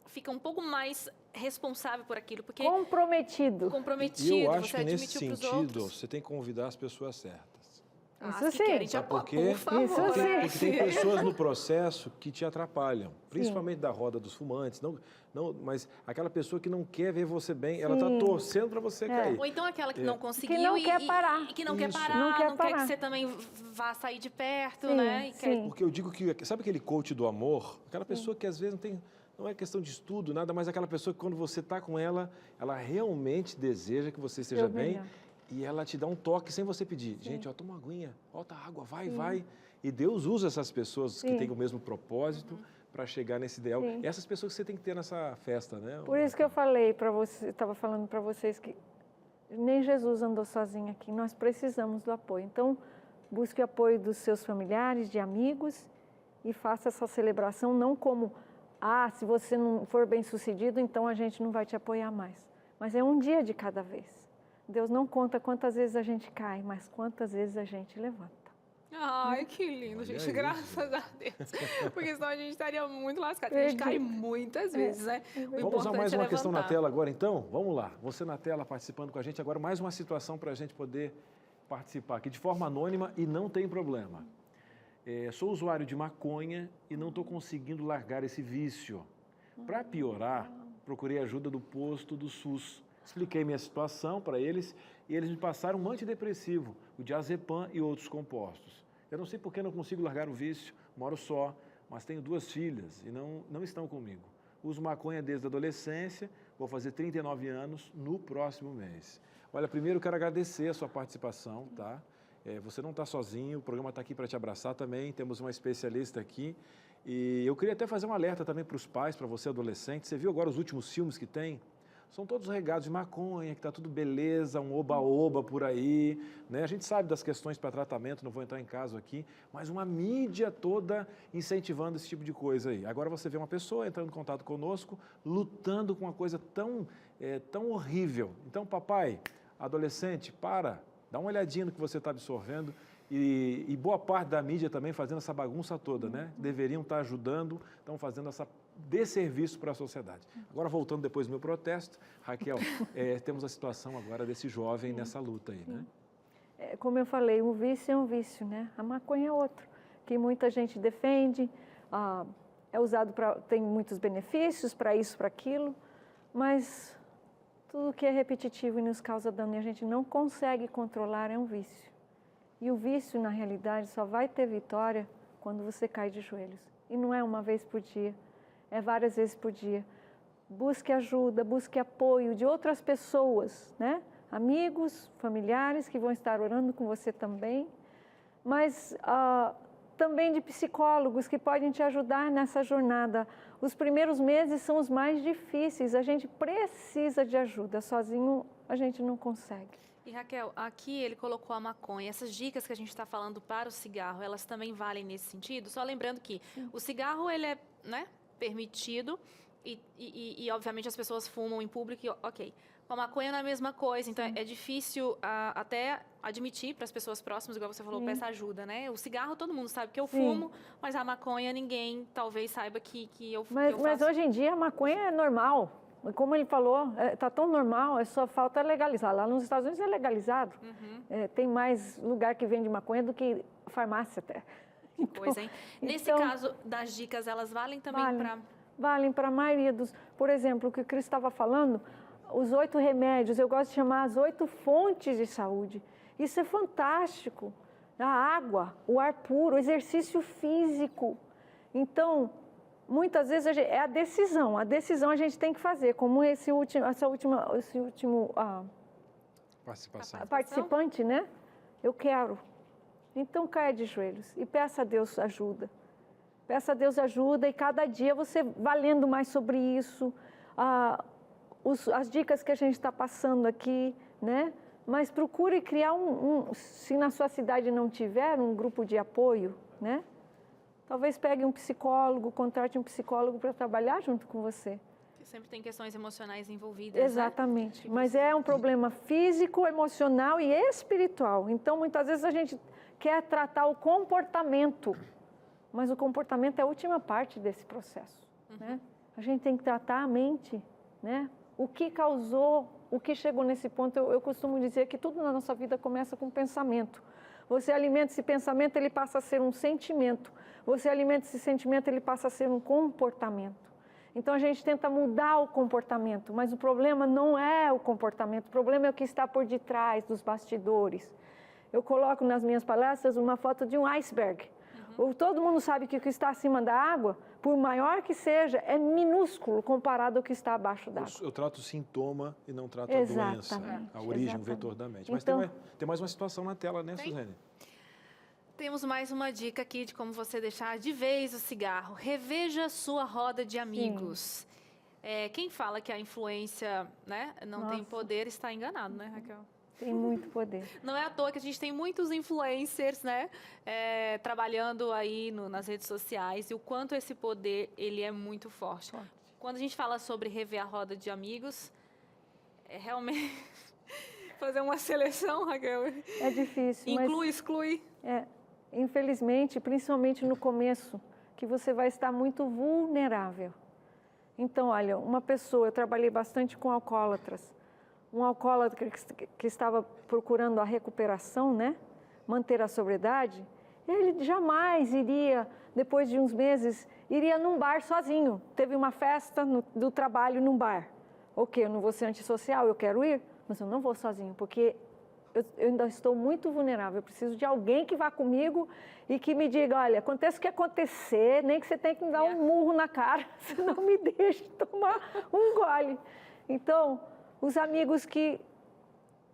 fica um pouco mais responsável por aquilo. Porque comprometido. E eu acho você que nesse admitiu pros sentido, outros. você tem que convidar as pessoas certas. Isso que sim. querem te Sabe por apoiar, quê? por favor, Isso né? sim. Porque tem pessoas no processo que te atrapalham, principalmente da roda dos fumantes, mas aquela pessoa que não quer ver você bem, ela está Sim. torcendo para você cair. Ou então aquela que não conseguiu Que não e, quer parar. e que não quer Isso. parar, Não quer quer parar. que você também vá sair de perto, Sim, né? E sim. Porque eu digo que, sabe aquele coach do amor? Aquela pessoa que às vezes não é questão de estudo, nada, mas aquela pessoa que quando você está com ela, ela realmente deseja que você esteja bem melhor. e ela te dá um toque sem você pedir. Gente, ó, toma uma aguinha, bota água, vai. E Deus usa essas pessoas que Sim. têm o mesmo propósito para chegar nesse ideal. Sim. Essas pessoas que você tem que ter nessa festa, né? Por isso que eu falei para você, estava falando para vocês que nem Jesus andou sozinho aqui. Nós precisamos do apoio. Então, busque o apoio dos seus familiares, de amigos e faça essa celebração não como se você não for bem-sucedido, então a gente não vai te apoiar mais. Mas é um dia de cada vez. Deus não conta quantas vezes a gente cai, mas quantas vezes a gente levanta. Ai, que lindo, Olha gente. isso. Graças a Deus. Porque senão a gente estaria muito lascado. A gente cai muitas vezes, né? O Vamos usar importante mais é uma questão na levantar. tela agora, então? Vamos lá. Você na tela participando com a gente. Agora mais uma situação para a gente poder participar aqui de forma anônima e não tem problema. Sou usuário de maconha e não estou conseguindo largar esse vício. Para piorar, procurei ajuda do posto do SUS. Expliquei minha situação para eles e eles me passaram um antidepressivo, o diazepam e outros compostos. Eu não sei por que não consigo largar o vício, moro só, mas tenho 2 filhas e não estão comigo. Uso maconha desde a adolescência, vou fazer 39 anos no próximo mês. Olha, primeiro quero agradecer a sua participação, tá? Você não está sozinho, o programa está aqui para te abraçar também, temos uma especialista aqui. E eu queria até fazer um alerta também para os pais, para você adolescente. Você viu agora os últimos filmes que tem? São todos regados de maconha, que está tudo beleza, um oba-oba por aí, né? A gente sabe das questões para tratamento, não vou entrar em caso aqui, mas uma mídia toda incentivando esse tipo de coisa aí. Agora você vê uma pessoa entrando em contato conosco, lutando com uma coisa tão horrível. Então, papai, adolescente, dá uma olhadinha no que você está absorvendo e boa parte da mídia também fazendo essa bagunça toda, né? Deveriam estar ajudando, estão fazendo essa desserviço para a sociedade. Agora, voltando depois do meu protesto, Raquel, temos a situação agora desse jovem nessa luta aí, né? Como eu falei, um vício é um vício, né? A maconha é outro, que muita gente defende, é usado tem muitos benefícios para isso, para aquilo, mas tudo que é repetitivo e nos causa dano e a gente não consegue controlar é um vício. E o vício, na realidade, só vai ter vitória quando você cai de joelhos. E não é uma vez por dia, é várias vezes por dia. Busque ajuda, busque apoio de outras pessoas, né? Amigos, familiares que vão estar orando com você também, mas também de psicólogos que podem te ajudar nessa jornada. Os primeiros meses são os mais difíceis, a gente precisa de ajuda, sozinho a gente não consegue. E Raquel, aqui ele colocou a maconha. Essas dicas que a gente está falando para o cigarro, elas também valem nesse sentido? Só lembrando que o cigarro, ele é, né, permitido e obviamente as pessoas fumam em público, ok. Com a maconha não é a mesma coisa, então é difícil até admitir para as pessoas próximas, igual você falou, peça ajuda, né? O cigarro todo mundo sabe que eu fumo, mas a maconha ninguém talvez saiba que eu faço. Mas hoje em dia a maconha é normal. Como ele falou, está tão normal, só falta legalizar. Lá nos Estados Unidos é legalizado. Tem mais lugar que vende maconha do que farmácia até. Pois, hein? Nesse caso das dicas, elas valem também para... Valem para a maioria dos... Por exemplo, o que o Cris estava falando, os 8 remédios, eu gosto de chamar as 8 fontes de saúde. Isso é fantástico. A água, o ar puro, o exercício físico. Então... Muitas vezes é a decisão a gente tem que fazer, como esse último participante, né? Eu quero. Então caia de joelhos e peça a Deus ajuda. Peça a Deus ajuda e cada dia você vai lendo mais sobre isso, as dicas que a gente está passando aqui, né? Mas procure criar se na sua cidade não tiver um grupo de apoio, né? Talvez pegue um psicólogo, contrate um psicólogo para trabalhar junto com você. Sempre tem questões emocionais envolvidas, Exatamente. Né? Mas é um problema físico, emocional e espiritual. Então, muitas vezes a gente quer tratar o comportamento, mas o comportamento é a última parte desse processo. Né? A gente tem que tratar a mente, né? O que causou, o que chegou nesse ponto. Eu costumo dizer que tudo na nossa vida começa com pensamento. Você alimenta esse pensamento, ele passa a ser um sentimento. Você alimenta esse sentimento, ele passa a ser um comportamento. Então a gente tenta mudar o comportamento, mas o problema não é o comportamento, o problema é o que está por detrás dos bastidores. Eu coloco nas minhas palestras uma foto de um iceberg. Todo mundo sabe que o que está acima da água, por maior que seja, é minúsculo comparado ao que está abaixo d'água. Eu trato o sintoma e não trato a doença, a origem, o vetor da mente. Mas então, tem mais uma situação na tela, né, Suzane? Temos mais uma dica aqui de como você deixar de vez o cigarro. Reveja sua roda de amigos. Quem fala que a influência, né, não tem poder está enganado, né, Raquel? Tem muito poder. Não é à toa que a gente tem muitos influencers, né, trabalhando aí nas redes sociais e o quanto esse poder ele é muito forte. Quando a gente fala sobre rever a roda de amigos, é realmente fazer uma seleção, Raquel. É difícil. Inclui, exclui. Infelizmente, principalmente no começo, que você vai estar muito vulnerável. Então, olha, uma pessoa, eu trabalhei bastante com alcoólatras. Um alcoólatra que estava procurando a recuperação, né? Manter a sobriedade, ele jamais iria, depois de uns meses, iria num bar sozinho. Teve uma festa do trabalho num bar. Ok, eu não vou ser antissocial, eu quero ir, mas eu não vou sozinho, porque eu ainda estou muito vulnerável. Eu preciso de alguém que vá comigo e que me diga, olha, aconteça o que acontecer, nem que você tenha que me dar um murro na cara, senão me deixe tomar um gole. Então, os amigos que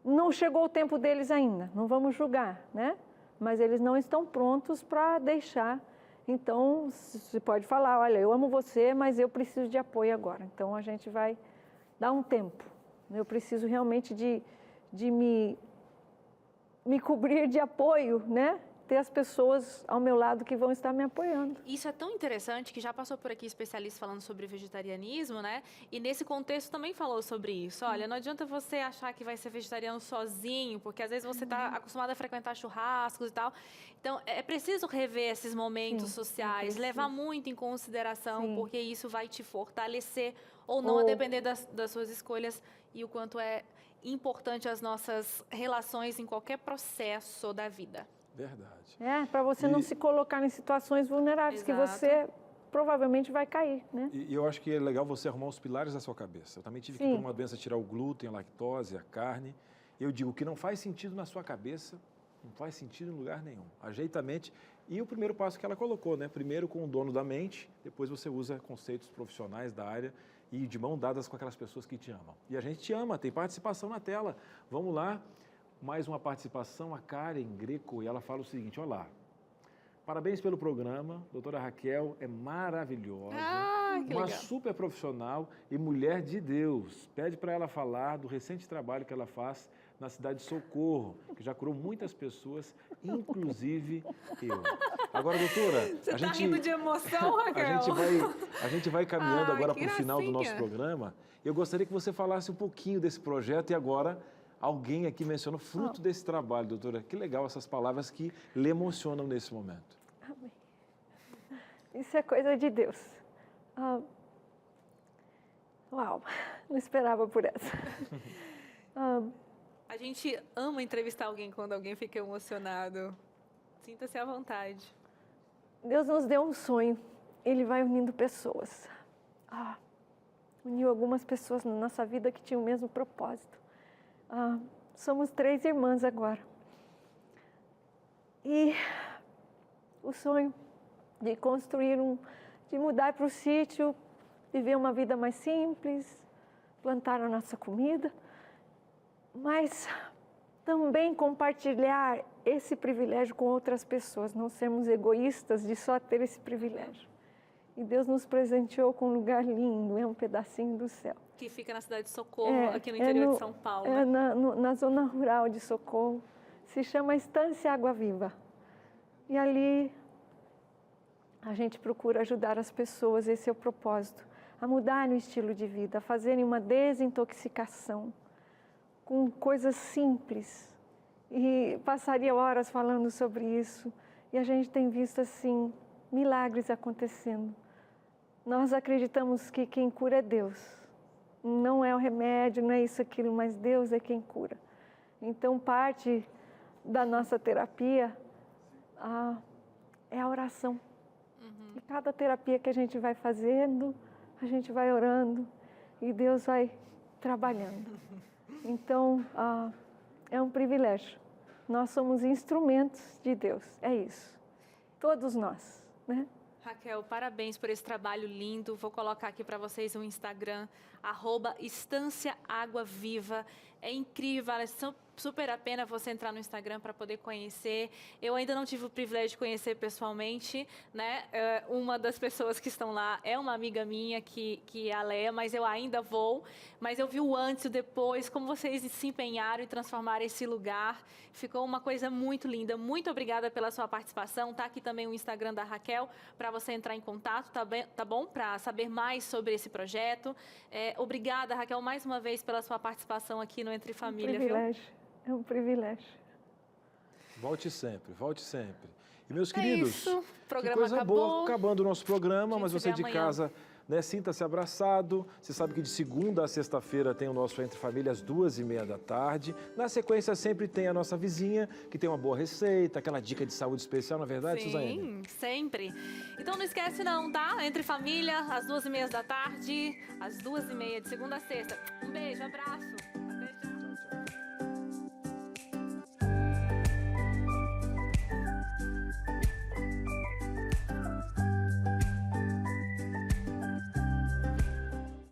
não chegou o tempo deles ainda, não vamos julgar, né? Mas eles não estão prontos para deixar. Então, você pode falar, olha, eu amo você, mas eu preciso de apoio agora. Então, a gente vai dar um tempo. Eu preciso realmente de me cobrir de apoio, né? Ter as pessoas ao meu lado que vão estar me apoiando. Isso é tão interessante que já passou por aqui especialista falando sobre vegetarianismo, né? E nesse contexto também falou sobre isso. Olha, não adianta você achar que vai ser vegetariano sozinho, porque às vezes você está acostumado a frequentar churrascos e tal. Então, é preciso rever esses momentos sociais, levar muito em consideração, porque isso vai te fortalecer ou não, a depender das suas escolhas e o quanto é importante as nossas relações em qualquer processo da vida. Verdade. Para você não se colocar em situações vulneráveis, que você provavelmente vai cair, né? E eu acho que é legal você arrumar os pilares da sua cabeça. Eu também tive que, por uma doença, tirar o glúten, a lactose, a carne. Eu digo que não faz sentido na sua cabeça, não faz sentido em lugar nenhum. Ajeita a mente. E o primeiro passo que ela colocou, né? Primeiro com o dono da mente, depois você usa conceitos profissionais da área e de mão dadas com aquelas pessoas que te amam. E a gente te ama, tem participação na tela. Vamos lá. Mais uma participação, a Karen Greco, e ela fala o seguinte, olá, parabéns pelo programa, doutora Raquel é maravilhosa, uma super profissional e mulher de Deus. Pede para ela falar do recente trabalho que ela faz na cidade de Socorro, que já curou muitas pessoas, inclusive eu. Agora, doutora, Você está rindo de emoção, Raquel? A gente vai caminhando agora para o final do nosso programa. Eu gostaria que você falasse um pouquinho desse projeto e agora... Alguém aqui mencionou fruto desse trabalho, doutora. Que legal essas palavras que lhe emocionam nesse momento. Amém. Isso é coisa de Deus. Uau, não esperava por essa. A gente ama entrevistar alguém quando alguém fica emocionado. Sinta-se à vontade. Deus nos deu um sonho. Ele vai unindo pessoas. Uniu algumas pessoas na nossa vida que tinham o mesmo propósito. Somos 3 irmãs agora. E o sonho de construir de mudar para o sítio, viver uma vida mais simples, plantar a nossa comida, mas também compartilhar esse privilégio com outras pessoas, não sermos egoístas de só ter esse privilégio. E Deus nos presenteou com um lugar lindo, um pedacinho do céu. Que fica na cidade de Socorro, aqui no interior de São Paulo. Na zona rural de Socorro. Se chama Estância Água Viva. E ali a gente procura ajudar as pessoas, esse é o propósito, a mudarem o estilo de vida, a fazerem uma desintoxicação com coisas simples. E passaria horas falando sobre isso. E a gente tem visto, assim, milagres acontecendo. Nós acreditamos que quem cura é Deus. Não é o remédio, não é isso, aquilo, mas Deus é quem cura. Então, parte da nossa terapia é a oração. E cada terapia que a gente vai fazendo, a gente vai orando e Deus vai trabalhando. Então, é um privilégio. Nós somos instrumentos de Deus, é isso. Todos nós, né? Raquel, parabéns por esse trabalho lindo. Vou colocar aqui para vocês o Instagram, @Estância Água Viva. É incrível, vale super a pena você entrar no Instagram para poder conhecer. Eu ainda não tive o privilégio de conhecer pessoalmente, né? Uma das pessoas que estão lá é uma amiga minha, que é a Leia, mas eu ainda vou. Mas eu vi o antes e o depois, como vocês se empenharam em transformar esse lugar. Ficou uma coisa muito linda. Muito obrigada pela sua participação. Tá aqui também o Instagram da Raquel para você entrar em contato, tá bom? Para saber mais sobre esse projeto. Obrigada, Raquel, mais uma vez pela sua participação aqui no Entre Família, viu? É um privilégio. Volte sempre, volte sempre. E meus queridos, isso. O programa que coisa acabou. boa, acabando o nosso programa, mas você de amanhã. casa, né, sinta-se abraçado. Você sabe que de segunda a sexta-feira tem o nosso Entre Família às 2h30 da tarde. Na sequência sempre tem a nossa vizinha, que tem uma boa receita, aquela dica de saúde especial, na verdade, Suzane? Sim, sempre. Então não esquece não, tá? Entre Família, às 2h30 da tarde, às 2h30, de segunda a sexta. Um beijo, abraço.